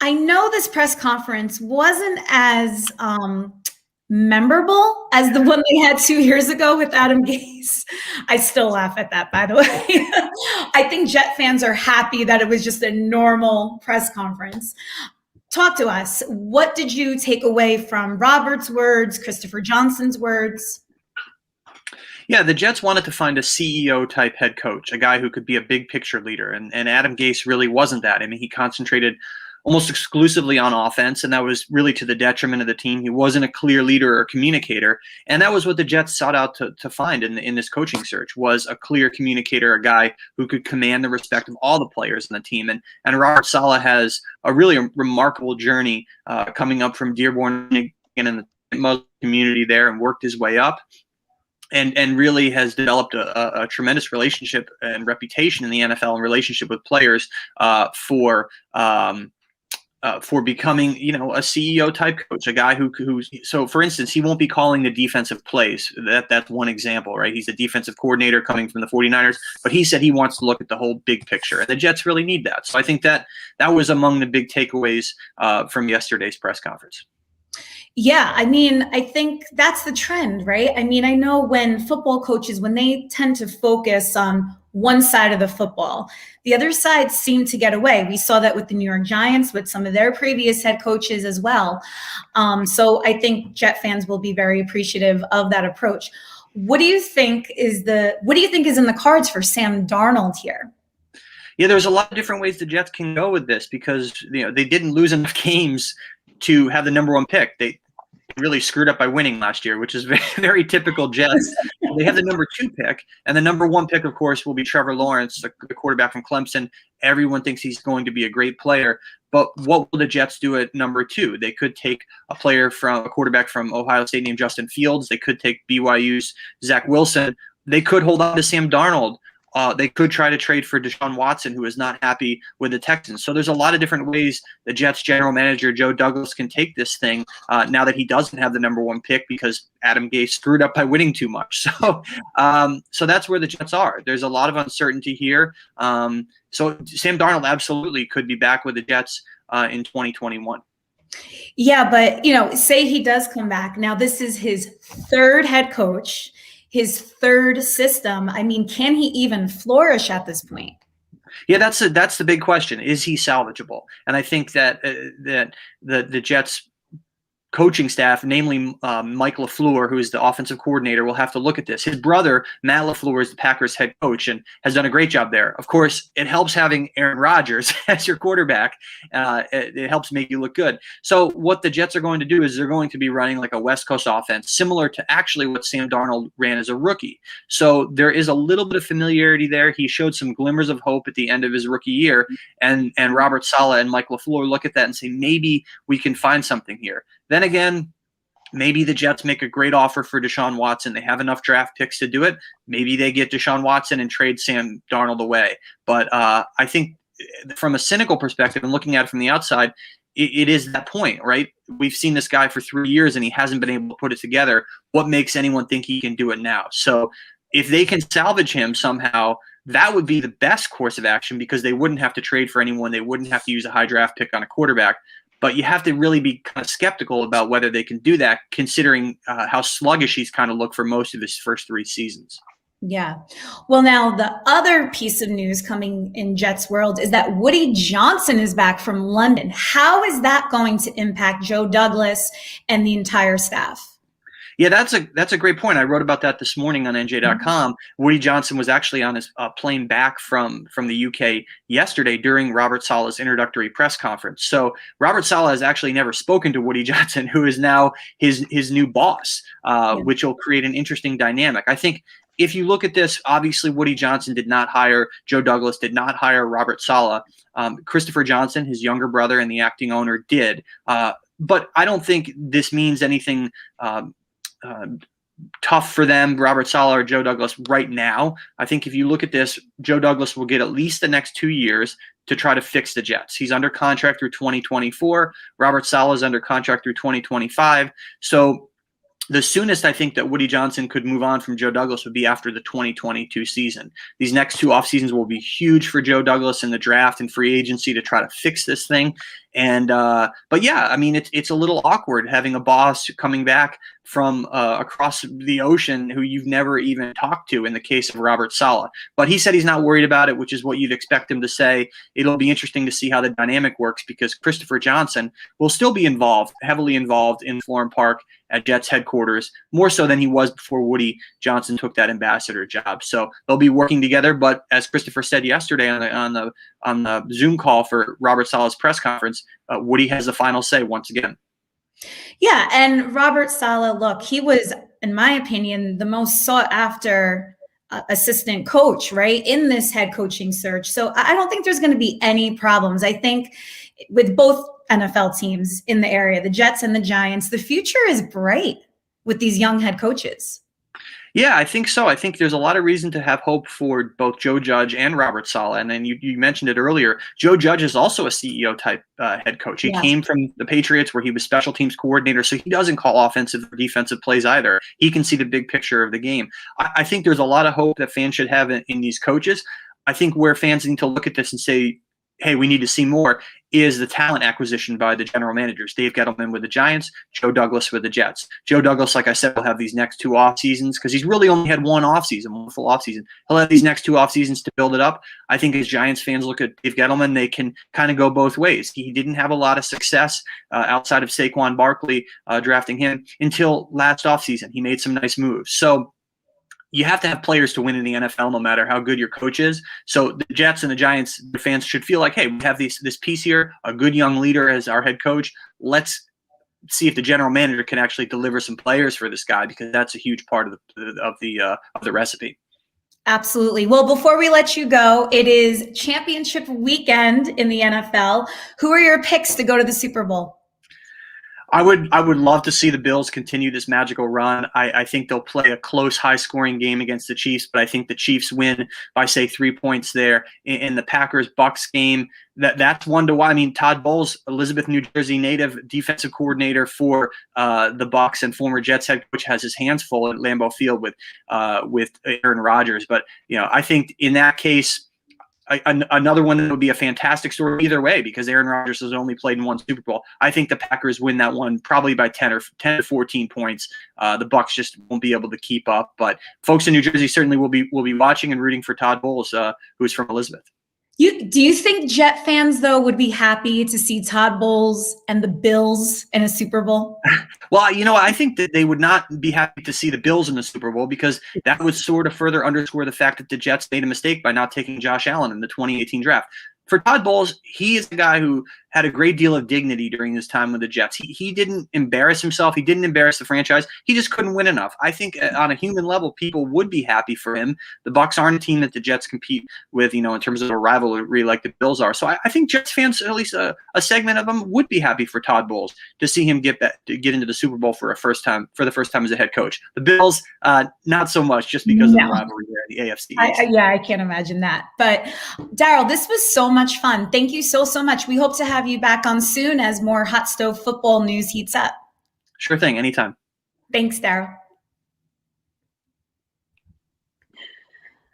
S2: I know this press conference wasn't as memorable as the one they had 2 years ago with Adam Gase. I still laugh at that, by the way. I think Jet fans are happy that it was just a normal press conference. Talk to us. What did you take away from Robert's words, Christopher Johnson's words?
S12: Yeah, the Jets wanted to find a CEO type head coach, a guy who could be a big picture leader. And Adam Gase really wasn't that. I mean, he concentrated almost exclusively on offense, and that was really to the detriment of the team. He wasn't a clear leader or communicator, and that was what the Jets sought out to find in this coaching search, was a clear communicator, a guy who could command the respect of all the players in the team. And Robert Saleh has a really remarkable journey coming up from Dearborn in the Muslim community there and worked his way up. And really has developed a tremendous relationship and reputation in the NFL and relationship with players for becoming, a CEO type coach, a guy who's so, for instance, he won't be calling the defensive plays. That's one example, right? He's a defensive coordinator coming from the 49ers, but he said he wants to look at the whole big picture, and the Jets really need that. So I think that was among the big takeaways from yesterday's press conference.
S2: Yeah, I mean, I think that's the trend, right? I mean, I know when football coaches, when they tend to focus on one side of the football, the other side seem to get away. We saw that with the New York Giants, with some of their previous head coaches as well. So I think Jet fans will be very appreciative of that approach. What do you think is in the cards for Sam Darnold here?
S12: Yeah, there's a lot of different ways the Jets can go with this, because they didn't lose enough games to have the number one pick. They really screwed up by winning last year, which is very, very typical Jets. They have the number 2 pick, and the number 1 pick, of course, will be Trevor Lawrence, the quarterback from Clemson. Everyone thinks he's going to be a great player, but what will the Jets do at number 2? They could take a quarterback from Ohio State named Justin Fields. They could take BYU's Zach Wilson. They could hold on to Sam Darnold. They could try to trade for Deshaun Watson, who is not happy with the Texans. So there's a lot of different ways the Jets general manager, Joe Douglas, can take this thing now that he doesn't have the number 1 pick because Adam Gase screwed up by winning too much. So so that's where the Jets are. There's a lot of uncertainty here. So Sam Darnold absolutely could be back with the Jets in 2021.
S2: Yeah, but, say he does come back. Now, this is his 3rd head coach, his 3rd system. I mean, can he even flourish at this point?
S12: Yeah, that's the big question. Is he salvageable? And I think that the Jets coaching staff, namely Mike LaFleur, who is the offensive coordinator, will have to look at this. His brother, Matt LaFleur, is the Packers head coach and has done a great job there. Of course, it helps having Aaron Rodgers as your quarterback. It helps make you look good. So what the Jets are going to do is they're going to be running like a West Coast offense, similar to actually what Sam Darnold ran as a rookie. So there is a little bit of familiarity there. He showed some glimmers of hope at the end of his rookie year, and Robert Saleh and Mike LaFleur look at that and say, maybe we can find something here. Then again, maybe the Jets make a great offer for Deshaun Watson. They have enough draft picks to do it. Maybe they get Deshaun Watson and trade Sam Darnold away. But I think from a cynical perspective and looking at it from the outside, it is that point, right? We've seen this guy for 3 years and he hasn't been able to put it together. What makes anyone think he can do it now? So if they can salvage him somehow, that would be the best course of action, because they wouldn't have to trade for anyone. They wouldn't have to use a high draft pick on a quarterback. But you have to really be kind of skeptical about whether they can do that, considering how sluggish he's kind of looked for most of his first 3 seasons.
S2: Yeah. Well, now the other piece of news coming in Jets world is that Woody Johnson is back from London. How is that going to impact Joe Douglas and the entire staff?
S12: Yeah, that's a great point. I wrote about that this morning on NJ.com. Woody Johnson was actually on his plane back from the UK yesterday during Robert Saleh's introductory press conference. So Robert Saleh has actually never spoken to Woody Johnson, who is now his new boss, which will create an interesting dynamic. I think if you look at this, obviously Woody Johnson did not hire, Joe Douglas did not hire Robert Saleh. Christopher Johnson, his younger brother and the acting owner, did. But I don't think this means anything tough for them, Robert Saleh or Joe Douglas, right now. I think if you look at this, Joe Douglas will get at least the next 2 years to try to fix the Jets. He's under contract through 2024. Robert Saleh is under contract through 2025. So the soonest I think that Woody Johnson could move on from Joe Douglas would be after the 2022 season. These next 2 off seasons will be huge for Joe Douglas in the draft and free agency to try to fix this thing. And but yeah, I mean, it's a little awkward having a boss coming back from across the ocean who you've never even talked to, in the case of Robert Saleh. But he said he's not worried about it, which is what you'd expect him to say. It'll be interesting to see how the dynamic works, because Christopher Johnson will still be heavily involved in Florham Park at Jets headquarters, more so than he was before Woody Johnson took that ambassador job. So they'll be working together. But as Christopher said yesterday on the Zoom call for Robert Saleh's press conference, Woody has the final say once again.
S2: Yeah, and Robert Saleh, look, he was, in my opinion, the most sought after assistant coach, right, in this head coaching search. So I don't think there's going to be any problems. I think with both NFL teams in the area, the Jets and the Giants, the future is bright with these young head coaches.
S12: Yeah, I think so. I think there's a lot of reason to have hope for both Joe Judge and Robert Saleh. And then you mentioned it earlier. Joe Judge is also a CEO type head coach. He came from the Patriots, where he was special teams coordinator. So he doesn't call offensive or defensive plays either. He can see the big picture of the game. I think there's a lot of hope that fans should have in these coaches. I think where fans need to look at this and say, hey, we need to see more, is the talent acquisition by the general managers. Dave Gettleman with the Giants, Joe Douglas with the Jets. Joe Douglas, like I said, will have these next 2 off seasons, because he's really only had one full off season. He'll have these next 2 off seasons to build it up. I think as Giants fans look at Dave Gettleman, they can kind of go both ways. He didn't have a lot of success outside of Saquon Barkley drafting him until last off season. He made some nice moves. So you have to have players to win in the NFL, no matter how good your coach is. So the Jets and the Giants, the fans should feel like, hey, we have this piece here, a good young leader as our head coach. Let's see if the general manager can actually deliver some players for this guy, because that's a huge part of the recipe.
S2: Absolutely. Well, before we let you go, it is championship weekend in the NFL. Who are your picks to go to the Super Bowl?
S12: I would love to see the Bills continue this magical run. I think they'll play a close, high-scoring game against the Chiefs, but I think the Chiefs win by, say, 3 points there. In the Packers-Bucks game, that's 1-1. I mean, Todd Bowles, Elizabeth, New Jersey native, defensive coordinator for the Bucks and former Jets head coach, has his hands full at Lambeau Field with Aaron Rodgers. But I think in that case, another one that would be a fantastic story either way, because Aaron Rodgers has only played in 1 Super Bowl. I think the Packers win that one probably by 10 to 14 points. The Bucks just won't be able to keep up. But folks in New Jersey certainly will be watching and rooting for Todd Bowles, who's from Elizabeth.
S2: Do you think Jet fans, though, would be happy to see Todd Bowles and the Bills in a Super Bowl?
S12: Well, I think that they would not be happy to see the Bills in the Super Bowl, because that would sort of further underscore the fact that the Jets made a mistake by not taking Josh Allen in the 2018 draft. For Todd Bowles, he is a guy who had a great deal of dignity during his time with the Jets. He didn't embarrass himself. He didn't embarrass the franchise. He just couldn't win enough. I think on a human level, people would be happy for him. The Bucs aren't a team that the Jets compete with, in terms of a rivalry like the Bills are. So I think Jets fans, at least a segment of them, would be happy for Todd Bowles to see him get into the Super Bowl for the first time as a head coach. The Bills, not so much, just because of the rivalry there in the AFC.
S2: I can't imagine that. But Daryl, this was so much fun. Thank you so much. We hope to have you back on soon as more Hot Stove football news heats up.
S12: Sure thing. Anytime.
S2: Thanks, Daryl.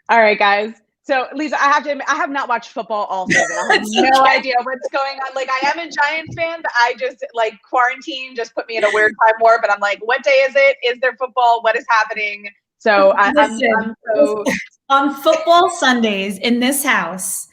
S1: All right, guys. So, Lisa, I have to admit, I have not watched football all season. I have no idea what's going on. Like, I am a Giants fan, but I just, quarantine just put me in a weird time warp. But I'm like, what day is it? Is there football? What is happening? So, I'm so...
S2: On football Sundays in this house,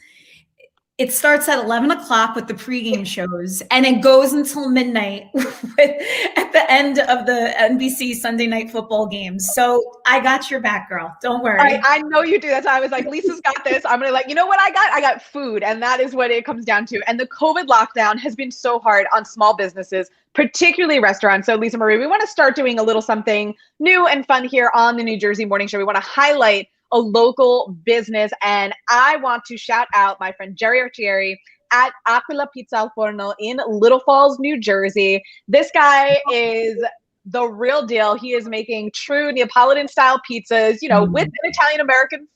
S2: it starts at 11 o'clock with the pregame shows, and it goes until midnight at the end of the NBC Sunday Night Football games. So I got your back, girl. Don't worry.
S1: I know you do. That's why I was like, Lisa's got this. I'm going to you know what I got? I got food, and that is what it comes down to. And the COVID lockdown has been so hard on small businesses, particularly restaurants. So Lisa Marie, we want to start doing a little something new and fun here on the New Jersey Morning Show. We want to highlight a local business, and I want to shout out my friend Jerry Archieri at Aquila Pizza al Forno in Little Falls, New Jersey. This guy is the real deal. He is making true Neapolitan style pizzas, with an Italian American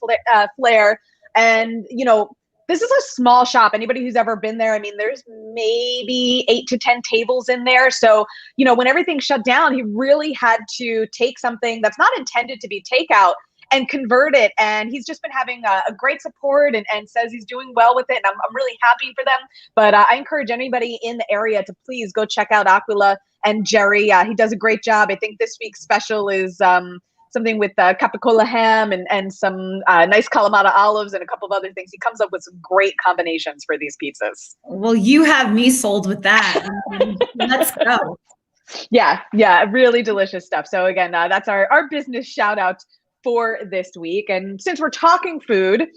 S1: flair. And, this is a small shop. Anybody who's ever been there, I mean, there's maybe 8 to 10 tables in there. So, when everything shut down, he really had to take something that's not intended to be takeout and convert it. And he's just been having a great support and says he's doing well with it. And I'm really happy for them. But I encourage anybody in the area to please go check out Aquila and Jerry. He does a great job. I think this week's special is something with capicola ham and some nice Kalamata olives and a couple of other things. He comes up with some great combinations for these pizzas.
S2: Well, you have me sold with that. Let's go.
S1: Yeah, really delicious stuff. So again, that's our business shout out for this week. And since we're talking food,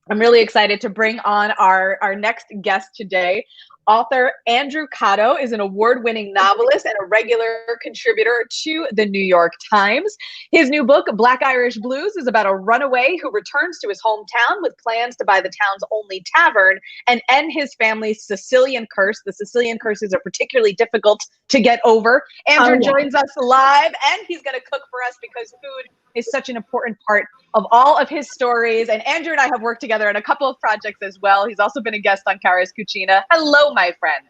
S1: I'm really excited to bring on our next guest today. Author Andrew Cotto is an award-winning novelist and a regular contributor to the New York Times. His new book, Black Irish Blues, is about a runaway who returns to his hometown with plans to buy the town's only tavern and end his family's Sicilian curse. The Sicilian curses are particularly difficult to get over. Andrew joins us live, and he's going to cook for us because food is such an important part of all of his stories. And Andrew and I have worked together on a couple of projects as well. He's also been a guest on Cara's Cucina. Hello, my friend.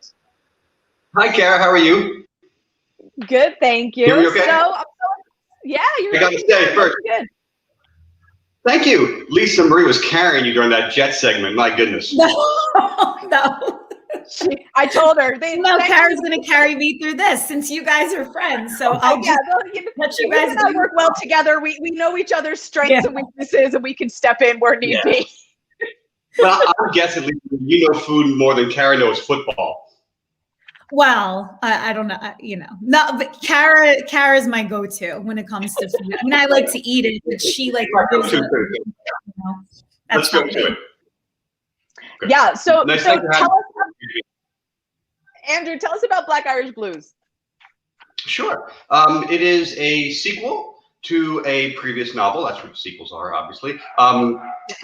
S13: Hi, Cara. How are you?
S1: Good, thank you.
S13: You okay?
S1: Yeah, you're
S13: I got to say first.
S1: Good.
S13: Thank you. Lisa Marie was carrying you during that jet segment. My goodness.
S2: No.
S1: I told her.
S2: Cara's going to carry me through this since you guys are friends. So I'll let you guys
S1: work well together. We know each other's strengths and weaknesses, and we can step in where need be.
S13: Well, I'm guessing Lisa, you know food more than Cara knows football.
S2: Well, I don't know, no, but Cara's my go-to when it comes to food. I mean, I like to eat it, but she like.
S13: Let's go to it.
S1: Good. Yeah. So
S13: tell us,
S1: Andrew, tell us about Black Irish Blues.
S13: Sure. It is a sequel to a previous novel. That's what sequels are, obviously.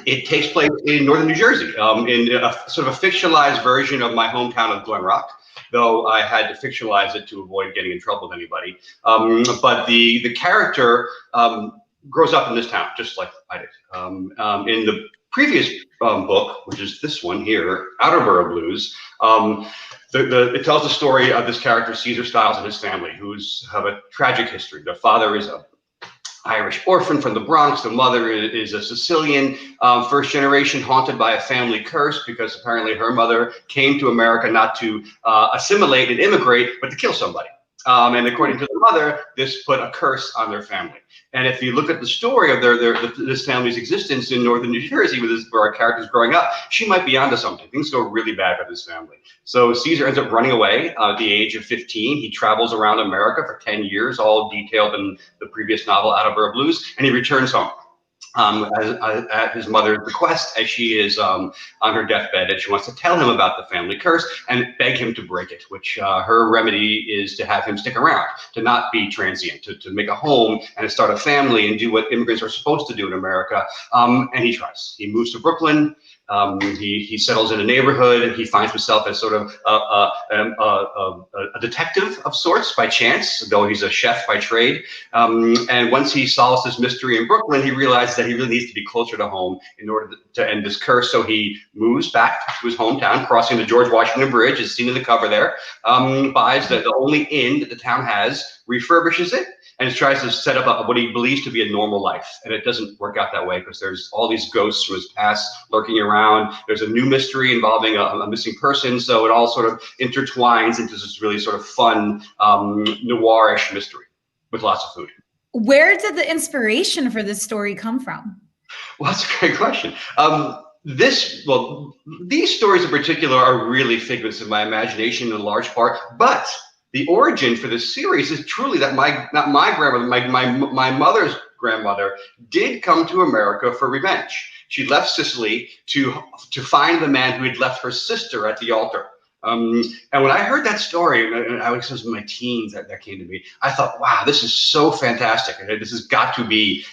S13: It takes place in northern New Jersey, in a sort of a fictionalized version of my hometown of Glen Rock, though I had to fictionalize it to avoid getting in trouble with anybody. But the character grows up in this town, just like I did. In the previous book, which is this one here, Outerborough Blues, it tells the story of this character, Caesar Stiles, and his family, who's have a tragic history. The father is a Irish orphan from the Bronx. The mother is a Sicilian, first generation, haunted by a family curse because apparently her mother came to America not to assimilate and immigrate, but to kill somebody. And according to the mother, this put a curse on their family. And if you look at the story of this family's existence in northern New Jersey, where our character's growing up, she might be onto something. Things go really bad for this family. So Caesar ends up running away at the age of 15. He travels around America for 10 years, all detailed in the previous novel, Outerborough Blues, and he returns home. At his mother's request, as she is on her deathbed, and she wants to tell him about the family curse and beg him to break it, which her remedy is to have him stick around, to not be transient, to make a home and to start a family and do what immigrants are supposed to do in America. And he tries. He moves to Brooklyn. He settles in a neighborhood, and he finds himself as sort of a detective of sorts by chance, though he's a chef by trade. And once he solves this mystery in Brooklyn, he realizes that he really needs to be closer to home in order to end this curse. So he moves back to his hometown, crossing the George Washington Bridge, as seen in the cover there, buys the only inn that the town has, refurbishes it, and tries to set up what he believes to be a normal life. And it doesn't work out that way because there's all these ghosts from his past lurking around. There's a new mystery involving a missing person. So it all sort of intertwines into this really sort of fun, noirish mystery with lots of food.
S2: Where did the inspiration for this story come from?
S13: Well, that's a great question. These stories in particular are really figments of my imagination in large part, but the origin for this series is truly that not my grandmother, my mother's grandmother did come to America for revenge. She left Sicily to find the man who had left her sister at the altar. And when I heard that story, and I was in my teens that came to me, I thought, wow, this is so fantastic. And this has got to be,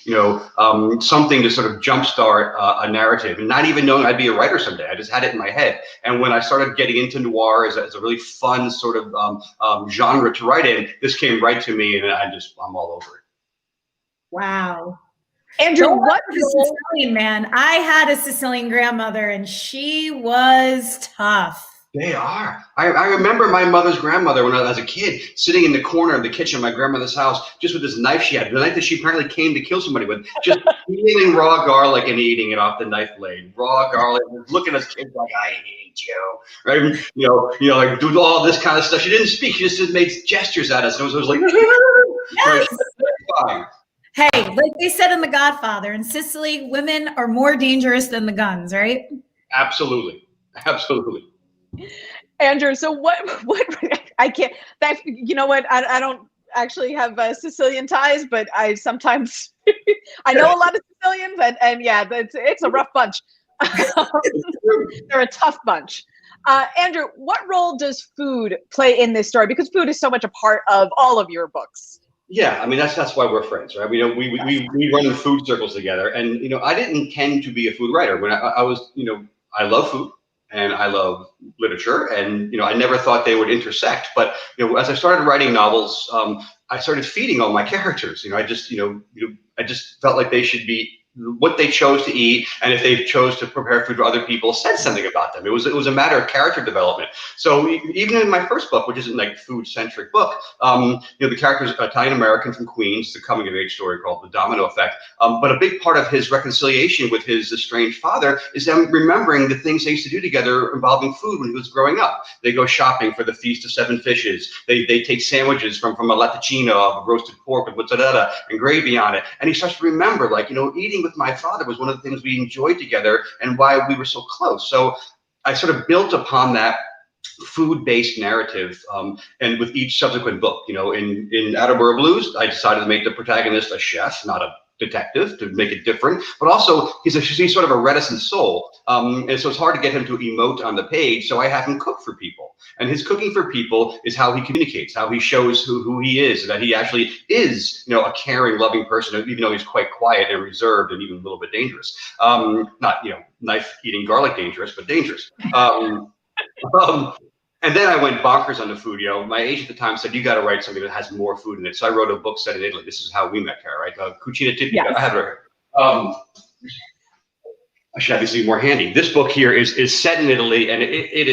S13: something to sort of jumpstart a narrative. And not even knowing I'd be a writer someday, I just had it in my head. And when I started getting into noir as a really fun sort of genre to write in, this came right to me, and I'm all over it.
S2: Wow.
S1: Andrew, what
S2: Sicilian man? I had a Sicilian grandmother, and she was tough.
S13: They are. I remember my mother's grandmother when I was a kid sitting in the corner of the kitchen of my grandmother's house just with this knife she had, the knife that she apparently came to kill somebody with, just peeling raw garlic and eating it off the knife blade. Raw garlic, looking at us kids like, I hate you. Right? Like do all this kind of stuff. She didn't speak. She just made gestures at us. And it was like,
S2: Yes.
S13: Right?
S2: Hey, like they said in The Godfather, in Sicily, women are more dangerous than the guns, right?
S13: Absolutely. Absolutely.
S1: Andrew, so what I can't, that, you know what, I don't actually have Sicilian ties, but I sometimes I know a lot of Sicilians, and yeah, it's a rough bunch. They're a tough bunch. Andrew, what role does food play in this story? Because food is so much a part of all of your books.
S13: Yeah, I mean that's why we're friends, right? We run in food circles together, and I didn't intend to be a food writer when I was, I love food and I love literature, and I never thought they would intersect. But as I started writing novels, I started feeding all my characters. I just felt like they should be what they chose to eat, and if they chose to prepare food for other people, said something about them. It was a matter of character development. So even in my first book, which isn't like food centric book, the character is Italian American from Queens. It's a coming of age story called The Domino Effect. But a big part of his reconciliation with his estranged father is them remembering the things they used to do together involving food when he was growing up. They go shopping for the Feast of Seven Fishes. They take sandwiches from a latticino of roasted pork with mozzarella and gravy on it. And he starts to remember, eating with my father was one of the things we enjoyed together and why we were so close. So I sort of built upon that food-based narrative, and with each subsequent book, in Attleboro Blues, I decided to make the protagonist a chef, not a detective, to make it different, but also he's sort of a reticent soul, and so it's hard to get him to emote on the page, so I have him cook for people, and his cooking for people is how he communicates, how he shows who he is, and that he actually is a caring, loving person, even though he's quite quiet and reserved and even a little bit dangerous. Not knife eating garlic dangerous, but dangerous. And then I went bonkers on the food. My agent at the time said, you got to write something that has more food in it. So I wrote a book set in Italy. This is how we met, Cara, right? Cucina Tipica. Yes. I have it right here. I should have this even more handy. This book here is set in Italy, and it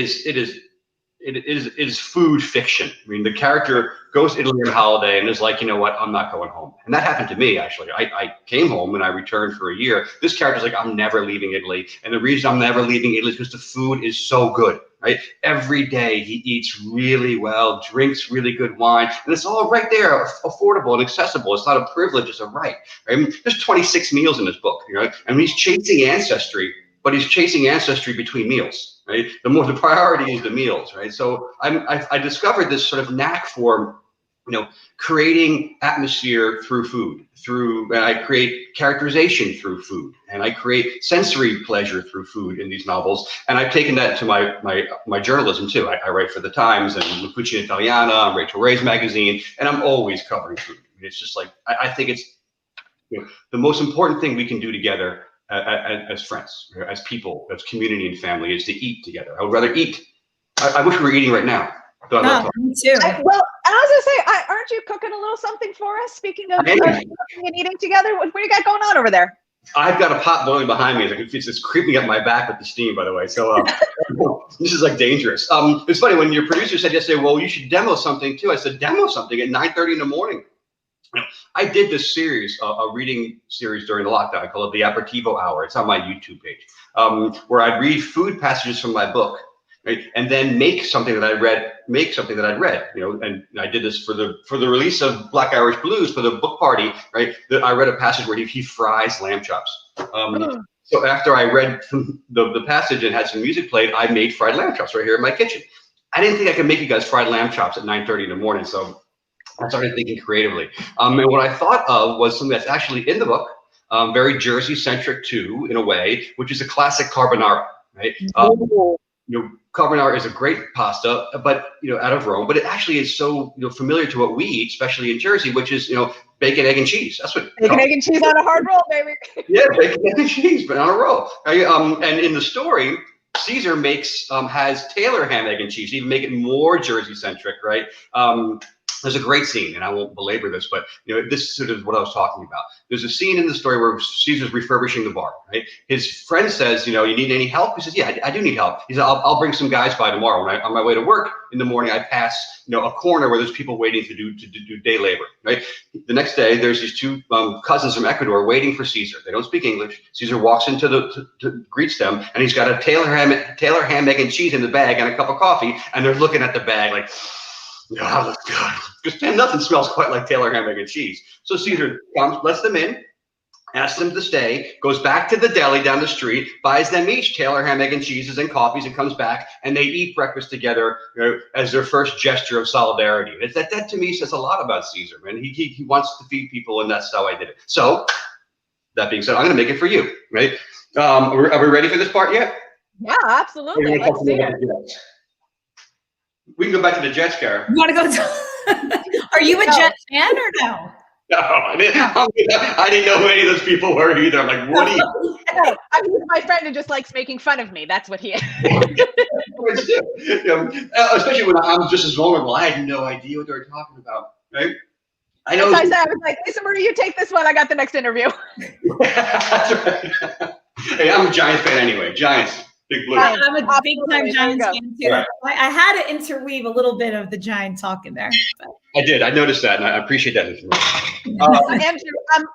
S13: is food fiction. I mean, the character goes to Italy on holiday and is like, you know what, I'm not going home. And that happened to me, actually. I came home and I returned for a year. This character's like, I'm never leaving Italy. And the reason I'm never leaving Italy is because the food is so good, right? Every day he eats really well, drinks really good wine, and it's all right there, affordable and accessible. It's not a privilege, it's a right? I mean, there's 26 meals in this book, and he's chasing ancestry, but he's chasing ancestry between meals, right? The priority is the meals, right? So I discovered this sort of knack for, creating atmosphere through food, and I create characterization through food, and I create sensory pleasure through food in these novels. And I've taken that to my journalism too. I write for the Times and La Cucina Italiana, Rachel Ray's magazine, and I'm always covering food. It's just like, I think it's the most important thing we can do together as friends, as people, as community and family, is to eat together. I would rather eat. I wish we were eating right now.
S2: Me too.
S1: Well, I was gonna say, aren't you cooking a little something for us? Speaking of cooking and eating together, what do you got going on over there?
S13: I've got a pot boiling behind me. It's just creeping up my back with the steam, by the way. So this is like dangerous. It's funny when your producer said yesterday, well, you should demo something too. I said, demo something at 9:30 in the morning. I did this series, a reading series during the lockdown. I call it the Aperitivo Hour. It's on my YouTube page, where I'd read food passages from my book, right, and then make something that I'd read. And I did this for the release of Black Irish Blues for the book party, right? I read a passage where he fries lamb chops. So after I read the passage and had some music played, I made fried lamb chops right here in my kitchen. I didn't think I could make you guys fried lamb chops at 9:30 in the morning, so I started thinking creatively. And what I thought of was something that's actually in the book, very Jersey-centric too, in a way, which is a classic carbonara, right? Carbonara is a great pasta, but out of Rome, but it actually is so familiar to what we eat, especially in Jersey, which is bacon, egg, and cheese. That's what
S1: bacon, egg, and cheese on a hard roll, baby.
S13: Yeah, bacon, egg, and cheese, but on a roll. Right? And in the story, Caesar has Taylor ham, egg, and cheese, even make it more Jersey-centric, right? There's a great scene, and I won't belabor this, but this sort of what I was talking about. There's a scene in the story where Caesar's refurbishing the bar, right? His friend says, you need any help? He says, yeah, I do need help. He said, I'll bring some guys by tomorrow. When on my way to work in the morning, I pass, a corner where there's people waiting to do day labor, right? The next day, there's these two cousins from Ecuador waiting for Caesar. They don't speak English. Caesar walks into greets them, and he's got a Taylor ham, egg, and cheese in the bag and a cup of coffee, and they're looking at the bag like, yeah, that looks good. Because nothing smells quite like Taylor ham, egg, and cheese. So Caesar comes, lets them in, asks them to stay, goes back to the deli down the street, buys them each Taylor ham, egg, and cheeses and coffees, and comes back, and they eat breakfast together as their first gesture of solidarity. That to me says a lot about Caesar, man. He wants to feed people, and that's how I did it. So that being said, I'm going to make it for you, right? Are we ready for this part yet?
S1: Yeah, absolutely. Let's see it.
S13: We can go back to the Jets, Cara.
S2: You want to go? Are you a Jets fan or no?
S13: No, I didn't know who any of those people were either. I'm like, what are you?
S1: No, I mean, my friend who just likes making fun of me. That's what he is.
S13: Especially when I'm just as vulnerable. I had no idea what they were talking about. Right? I know.
S1: I was like, Lisa Marie, you take this one. I got the next interview.
S13: That's right. Hey, I'm a Giants fan anyway. Giants. Big Blue.
S2: I'm a big time Giants fan too. Right. I had to interweave a little bit of the Giant talk in there. But.
S13: I did. I noticed that, and I appreciate that information.
S1: Andrew,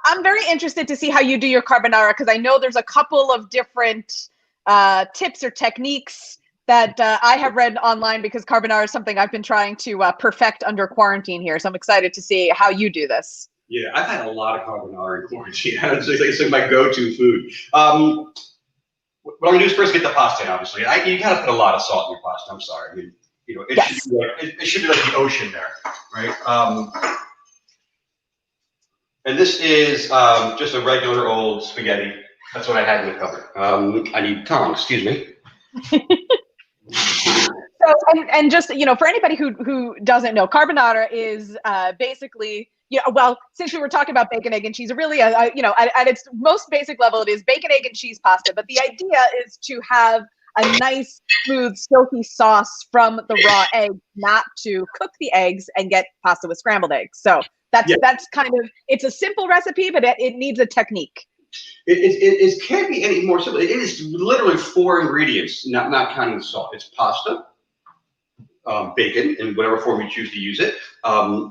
S1: I'm very interested to see how you do your carbonara, because I know there's a couple of different tips or techniques that I have read online, because carbonara is something I've been trying to perfect under quarantine here. So I'm excited to see how you do this.
S13: Yeah, I've had a lot of carbonara in quarantine. It's like my go-to food. What I'm gonna do is first get the pasta in, obviously. You gotta put a lot of salt in your pasta. I'm sorry. I mean, it should be like the ocean there, right? And this is just a regular old spaghetti. That's what I had in the cupboard. I need tongs. Excuse me.
S1: So, and just for anybody who doesn't know, carbonara is basically. Well, since we were talking about bacon, egg, and cheese, really, at its most basic level, it is bacon, egg, and cheese pasta. But the idea is to have a nice, smooth, silky sauce from the raw egg, not to cook the eggs and get pasta with scrambled eggs. So that's kind of, it's a simple recipe, but it needs a technique.
S13: It can't be any more simple. It is literally 4 ingredients, not counting the salt. It's pasta, bacon in whatever form you choose to use it,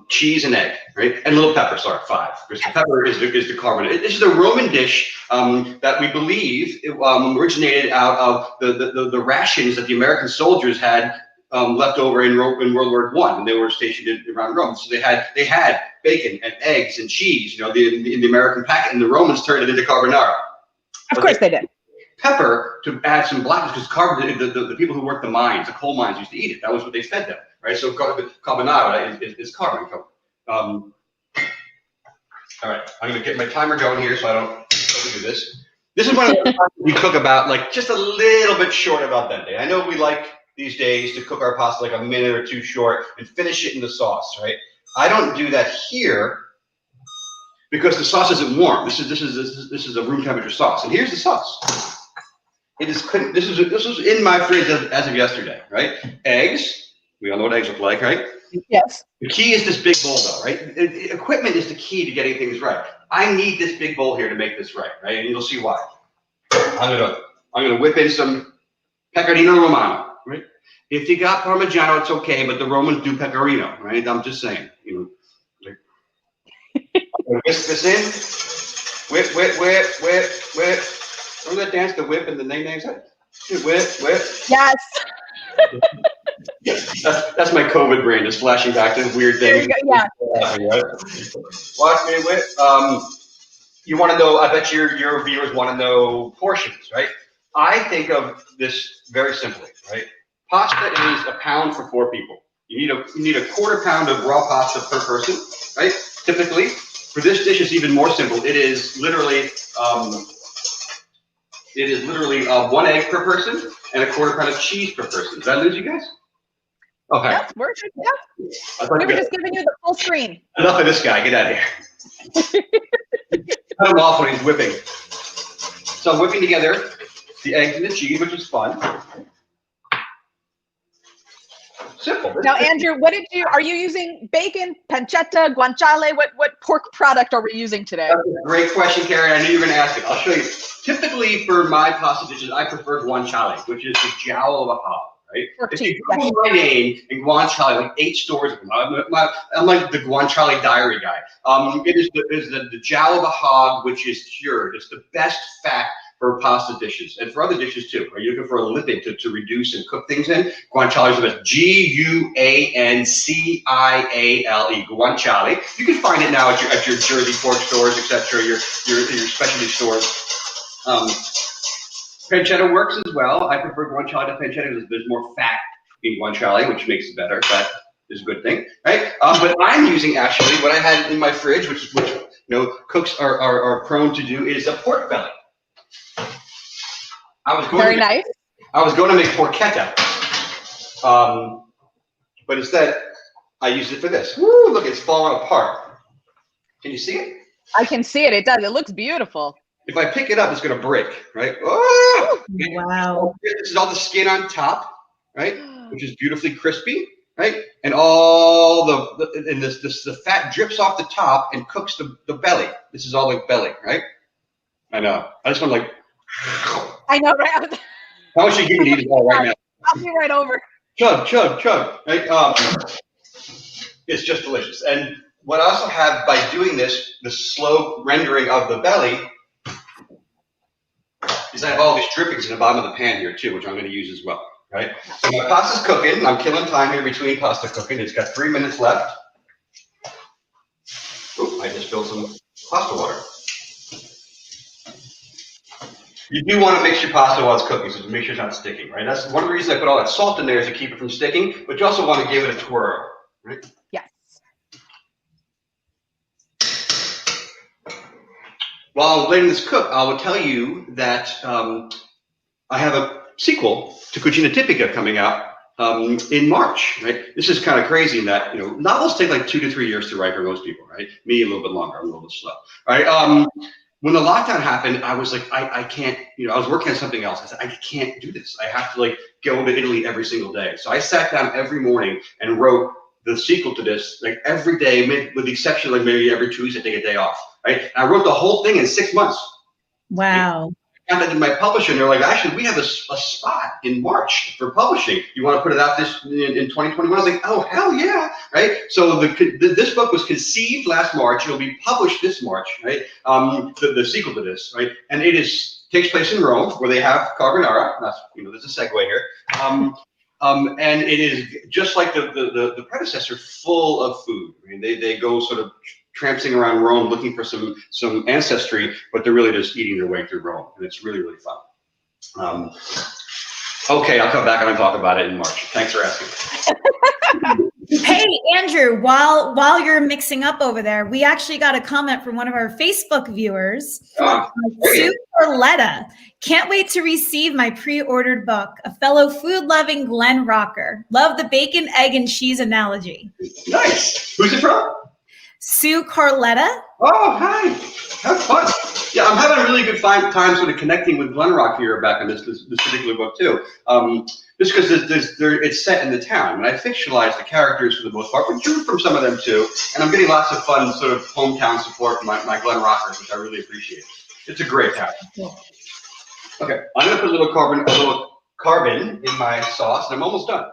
S13: cheese and egg, right? And a little pepper, 5. Because the pepper is the carbonate. This is a Roman dish that we believe originated out of the rations that the American soldiers had left over in World War I when they were stationed around Rome. So they had bacon and eggs and cheese, in the American packet, and the Romans turned it into carbonara.
S1: Of course they did.
S13: Pepper to add some blackness, because the people who worked the mines, the coal mines, used to eat it. That was what they fed them, right? So carbonara is carbon. All right, I'm going to get my timer going here so I don't do this. This is one of the times we cook about just a little bit short of al dente. I know we like these days to cook our pasta like a minute or 2 short and finish it in the sauce, right? I don't do that here because the sauce isn't warm. This is a room temperature sauce, and here's the sauce. This was in my fridge as of yesterday, right? Eggs. We all know what eggs look like, right?
S1: Yes.
S13: The key is this big bowl, though, right? Equipment is the key to getting things right. I need this big bowl here to make this right? And you'll see why. I'm gonna whip in some pecorino romano, right? If you got Parmigiano, it's okay, but the Romans do pecorino, right? I'm just saying, whisk this in. Whip. Remember that dance, the whip and the names? Whip.
S1: Yes.
S13: That's my COVID brain just flashing back to weird things.
S1: Yeah.
S13: Watch me whip. You want to know? I bet your viewers want to know portions, right? I think of this very simply, right? Pasta is a pound for 4 people. You need a quarter pound of raw pasta per person, right? Typically, for this dish, it's even more simple. It is literally 1 egg per person and a quarter pound of cheese per person. Did I lose you guys? Okay.
S1: Yep, we're good. Yeah. We were just giving you the full screen.
S13: Enough of this guy. Get out of here. Cut him off when he's whipping. So I'm whipping together the eggs and the cheese, which is fun. Simple.
S1: Now, Andrew, are you using bacon, pancetta, guanciale? What pork product are we using today?
S13: That's a great question, Karen. I knew you were going to ask it. I'll show you. Typically, for my pasta dishes, I prefer guanciale, which is the jowl of a hog, right? If you Google my name and guanciale, like 8 stores of them. I'm like the guanciale diary guy. It is the jowl of a hog, which is cured. It's the best fat for pasta dishes and for other dishes too. Are you looking for a lipid to reduce and cook things in? Guanciale is the best. Guanciale. Guanciale. You can find it now at your Jersey pork stores, etc. Your specialty stores. Pancetta works as well. I prefer guanciale to pancetta because there's more fat in guanciale, which makes it better. Fat is a good thing, right? But I'm using actually what I had in my fridge, which cooks are prone to do, is a pork belly. I was going to make porchetta, but instead I used it for this. Woo! Look, it's falling apart. Can you see it?
S1: I can see it. It does. It looks beautiful.
S13: If I pick it up, it's going to break, right? Oh!
S2: Wow.
S13: This is all the skin on top, right? Which is beautifully crispy, right? And all the fat drips off the top and cooks the belly. This is all the belly, right? I know. I just want to
S1: I know, right?
S13: How much you give me to eat it all right now?
S1: I'll be right over.
S13: Chug, right? It's just delicious. And what I also have by doing this, the slow rendering of the belly, is I have all these drippings in the bottom of the pan here too, which I'm going to use as well, right? So my pasta's cooking. I'm killing time here between pasta cooking. It's got 3 minutes left. Oop, I just spilled some pasta water. You do want to mix your pasta while it's cooking, so to make sure it's not sticking, right? That's one of the reasons I put all that salt in there, is to keep it from sticking, but you also want to give it a twirl, right?
S1: Yes.
S13: While I'm letting this cook, I will tell you that I have a sequel to Cucina Tipica coming out in March, right? This is kind of crazy in that, novels take like 2 to 3 years to write for most people, right? Me, a little bit longer. I'm a little bit slow, right? When the lockdown happened, I was like, I can't, I was working on something else. I said, I can't do this. I have to go to Italy every single day. So I sat down every morning and wrote the sequel to this, every day, with the exception of maybe every 2 weeks I take a day off, right? And I wrote the whole thing in 6 months.
S2: Wow.
S13: I contacted my publisher, and they're like, actually, we have a spot in March for publishing. You want to put it out this in 2021? I was like, oh, hell yeah, right? So this book was conceived last March. It'll be published this March, right? The sequel to this, right? And it takes place in Rome, where they have carbonara. That's, there's a segue here. And it is just like the predecessor, full of food. I mean, they go sort of tramping around Rome looking for some ancestry, but they're really just eating their way through Rome, and it's really, really fun. Okay, I'll come back and I'll talk about it in March. Thanks for asking.
S2: Hey, Andrew, while you're mixing up over there, we actually got a comment from one of our Facebook viewers, Sue Corletta. Can't wait to receive my pre-ordered book. A fellow food-loving Glen Rocker. Love the bacon, egg, and cheese analogy.
S13: Nice. Who's it from?
S2: Sue Carletta.
S13: Oh, hi. Have fun. Yeah, I'm having a really good time sort of connecting with Glen Rock here back in this particular book too. Just because it's set in the town, and I fictionalized the characters for the most part, but drew from some of them too. And I'm getting lots of fun sort of hometown support from my Glen Rockers, which I really appreciate. It's a great town. Okay, I'm gonna put a little carbon in my sauce, and I'm almost done.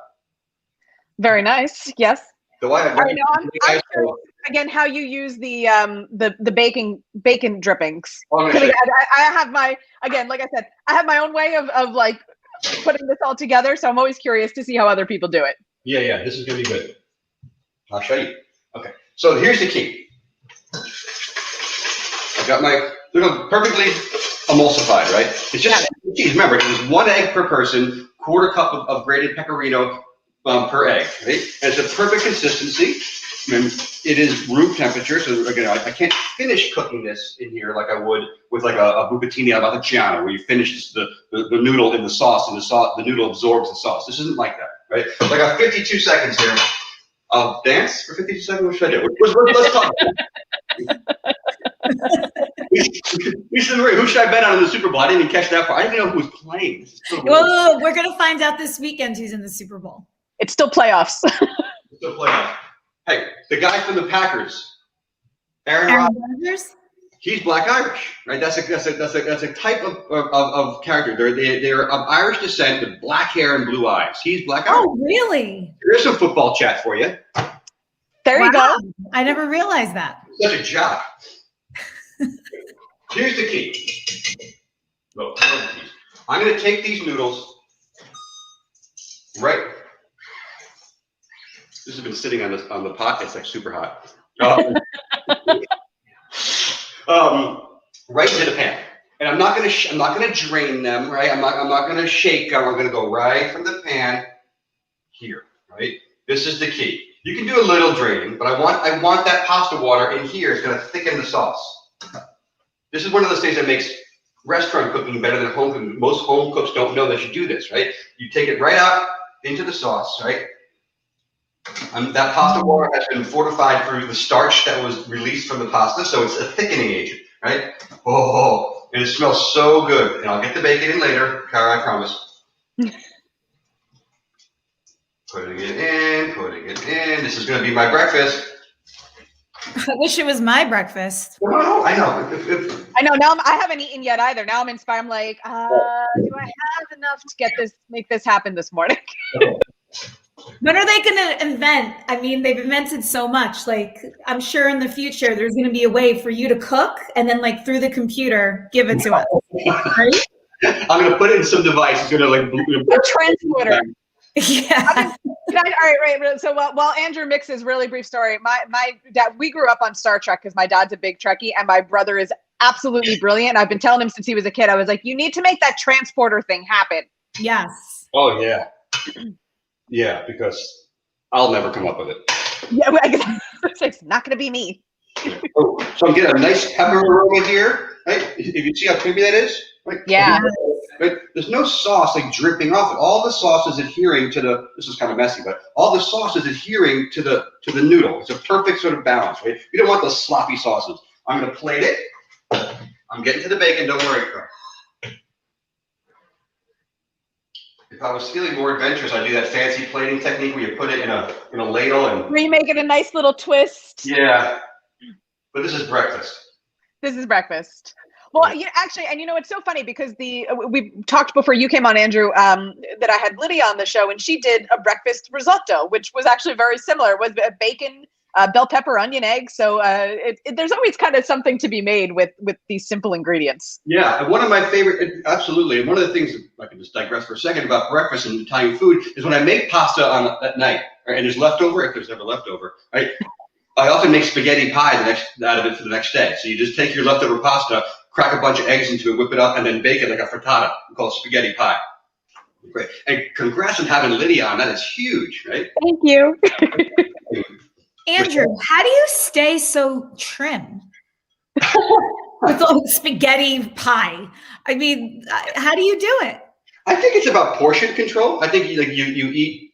S1: Very nice. Yes.
S13: So I have
S1: I'm curious again how you use the bacon drippings. I have my, again, like I said, I have my own way of putting this all together, so I'm always curious to see how other people do it.
S13: Yeah, this is gonna be good. I'll show you. Okay, so here's the key. I've got my perfectly emulsified, right? It's just cheese. Remember, it's 1 egg per person, 1/4 cup of grated pecorino per egg, right? And it's a perfect consistency. And it is room temperature, so again, I can't finish cooking this in here like I would with like a bucatini alla matriciana, where you finish the noodle in the sauce, and the noodle absorbs the sauce. This isn't like that, right? I got 52 seconds here. I'll dance for 52 seconds. What should I do? Let's talk. Who should I bet on in the Super Bowl? I didn't even catch that part. I didn't even know who was playing.
S2: Well, we're gonna find out this weekend who's in the Super Bowl.
S1: It's still playoffs.
S13: It's still playoffs. Hey, the guy from the Packers, Aaron Rodgers. He's Black Irish, right? That's a type of character. They're of Irish descent with black hair and blue eyes. He's Black Irish.
S2: Oh, really?
S13: There's some football chat for you.
S1: There you go.
S2: I never realized that.
S13: Such a jock. Here's the key. Look, I'm going to take these noodles. Right. This has been sitting on the pot. It's like super hot. Right into the pan, and I'm not gonna drain them, right? I'm not gonna shake them. I'm gonna go right from the pan here, right? This is the key. You can do a little draining, but I want that pasta water in here. It's gonna thicken the sauce. This is one of those things that makes restaurant cooking better than home cooking. Most home cooks don't know that you do this, right? You take it right out into the sauce, right? That pasta water has been fortified through the starch that was released from the pasta, so it's a thickening agent, right? Oh, and it smells so good. And I'll get the bacon in later, Cara, I promise. Putting it in. This is going to be my breakfast.
S2: I wish it was my breakfast.
S13: No, I know.
S1: I know. Now I haven't eaten yet either. Now I'm inspired. I'm like, do I have enough to make this happen this morning?
S2: When are they going to invent? I mean, they've invented so much. Like, I'm sure in the future there's going to be a way for you to cook and then, like, through the computer, give it to us. Right?
S13: I'm going to put it in some device. It's going to like
S1: a transporter.
S2: Yeah.
S1: All right. So while Andrew mixes, really brief story. My dad, we grew up on Star Trek because my dad's a big Trekkie and my brother is absolutely brilliant. I've been telling him since he was a kid. I was like, you need to make that transporter thing happen.
S2: Yes.
S13: Oh yeah. Yeah, because I'll never come up with it.
S1: Yeah, it's not going to be me.
S13: So I'm getting a nice pepper aroma here. Right? If you see how creamy that is, right?
S1: Yeah.
S13: Right? There's no sauce like dripping off it. All the sauce is adhering to the. This is kind of messy, but all the sauce is adhering to the noodle. It's a perfect sort of balance, right? You don't want those sloppy sauces. I'm going to plate it. I'm getting to the bacon. Don't worry. If I was feeling more adventurous, I'd do that fancy plating technique where you put it in a ladle and
S1: where you make it a nice little twist.
S13: Yeah, but this is breakfast.
S1: This is breakfast. Well, actually, and it's so funny because we talked before you came on, Andrew, that I had Lydia on the show, and she did a breakfast risotto, which was actually very similar. It was bacon, bell pepper, onion, egg. So there's always kind of something to be made with these simple ingredients.
S13: Yeah, and one of my favorite, absolutely. And one of the things, I can just digress for a second about breakfast and Italian food, is when I make pasta at night, right, and there's leftover, if there's ever leftover, right? I often make spaghetti pie out of it for the next day. So you just take your leftover pasta, crack a bunch of eggs into it, whip it up, and then bake it like a frittata. We call it spaghetti pie. Great. And congrats on having Lydia on. That is huge, right?
S1: Thank you.
S2: Andrew, how do you stay so trim with all the spaghetti pie? I mean, how do you do it?
S13: I think it's about portion control. I think you eat,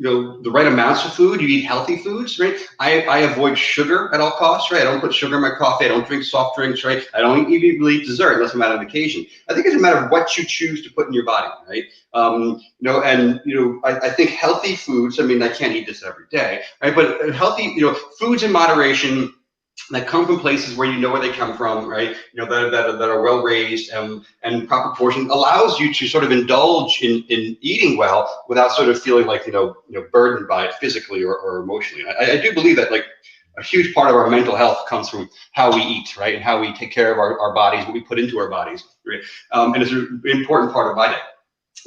S13: the right amounts of food. You eat healthy foods, right? I avoid sugar at all costs, right? I don't put sugar in my coffee. I don't drink soft drinks, right? I don't even really eat dessert unless I'm out on vacation. I think it's a matter of what you choose to put in your body, right? I think healthy foods. I mean, I can't eat this every day, right? But healthy, foods in moderation that come from places where you know where they come from, right? That are well raised and proper portion allows you to sort of indulge in eating well without sort of feeling like burdened by it physically or emotionally. I do believe that like a huge part of our mental health comes from how we eat, right, and how we take care of our bodies, what we put into our bodies, right? And it's an important part of my day.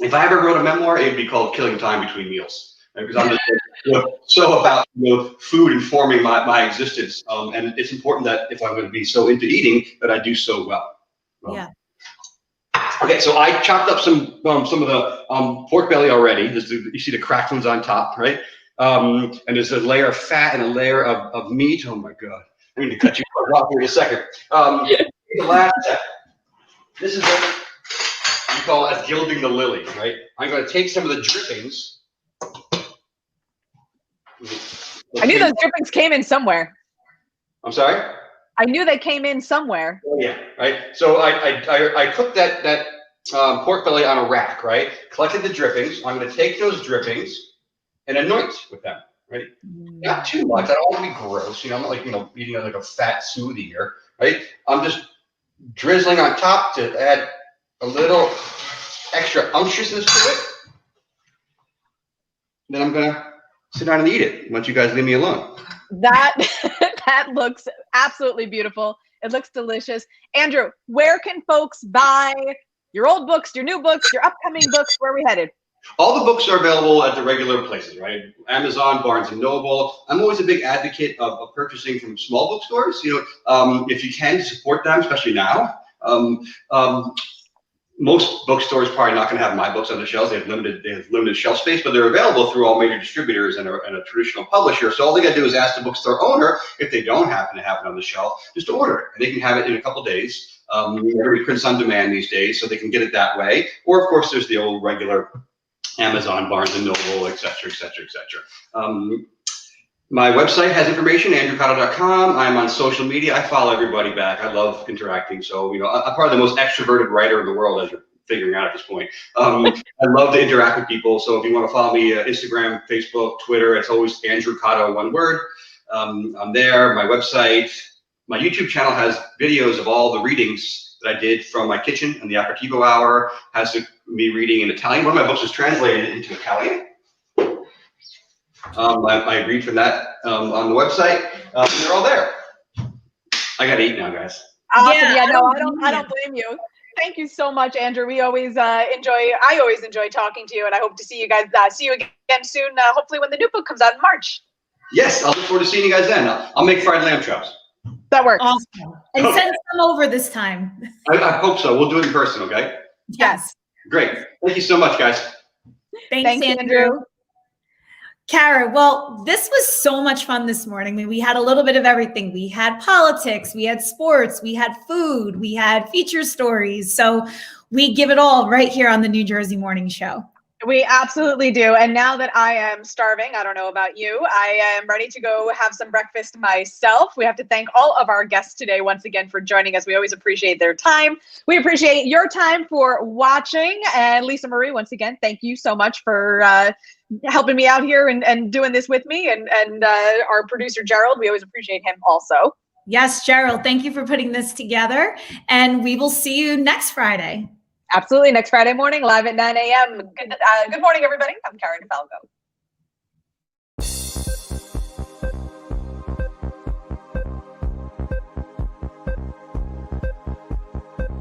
S13: If I ever wrote a memoir, it would be called "Killing Time Between Meals." Because I'm just so about food informing my existence, and it's important that if I'm going to be so into eating, that I do so well.
S2: Yeah.
S13: Okay, so I chopped up some of the pork belly already. You see the cracked ones on top, right? And there's a layer of fat and a layer of meat. Oh my God! I need to cut you off here in a second. The last step. This is what we call as gilding the lily, right? I'm going to take some of the drippings.
S1: I knew those drippings came in somewhere.
S13: I'm sorry?
S1: I knew they came in somewhere.
S13: Oh, yeah, right. So I cooked that pork belly on a rack, right? Collected the drippings. I'm going to take those drippings, and anoint with them, right? Not too much. I don't want to be gross. I'm not like, eating like a fat smoothie here, right? I'm just drizzling on top to add a little extra unctuousness to it. Then I'm going to sit down and eat it once you guys leave me alone.
S1: That that looks absolutely beautiful. It looks delicious. Andrew, where can folks buy your old books, your new books, your upcoming books? Where are we headed?
S13: All the books are available at the regular places, right? Amazon, Barnes and Noble. I'm always a big advocate of purchasing from small bookstores. If you can, support them, especially now. Most bookstores are probably not going to have my books on the shelves. They have limited shelf space, but they're available through all major distributors and a traditional publisher. So all they got to do is ask the bookstore owner if they don't happen to have it on the shelf, just to order it, and they can have it in a couple days. Everybody prints on demand these days, so they can get it that way. Or of course, there's the old regular Amazon, Barnes and Noble, et cetera, et cetera, et cetera. My website has information, andrewcotto.com. I'm on social media. I follow everybody back. I love interacting. So, I'm probably the most extroverted writer in the world, as you're figuring out at this point. I love to interact with people. So if you want to follow me, Instagram, Facebook, Twitter, it's always Andrew Cotto, one word. I'm there. My website, my YouTube channel has videos of all the readings that I did from my kitchen and the aperitivo hour. Has me reading in Italian. One of my books is translated into Italian. I read from that on the website. They're all there. I got to eat now, guys.
S1: Awesome. Yeah, no, I don't blame you. Thank you so much, Andrew. We always I always enjoy talking to you, and I hope to see you guys see you again soon. Hopefully, when the new book comes out in March.
S13: Yes, I'll look forward to seeing you guys then. I'll make fried lamb chops.
S1: That works.
S2: Awesome. And send some over this time.
S13: I hope so. We'll do it in person, okay?
S2: Yes.
S13: Great. Thank you so much, guys.
S2: Thanks, Andrew. Cara, well, this was so much fun this morning. I mean, we had a little bit of everything. We had politics, we had sports, we had food, we had feature stories. So we give it all right here on the New Jersey Morning Show.
S1: We absolutely do. And now that I am starving, I don't know about you, I am ready to go have some breakfast myself. We have to thank all of our guests today once again for joining us. We always appreciate their time. We appreciate your time for watching. And Lisa Marie, once again, thank you so much for helping me out here and doing this with me. And our producer, Gerald, we always appreciate him also.
S2: Yes, Gerald, thank you for putting this together. And we will see you next Friday.
S1: Absolutely. Next Friday morning, live at 9 a.m. Good morning, everybody. I'm Cara Falco.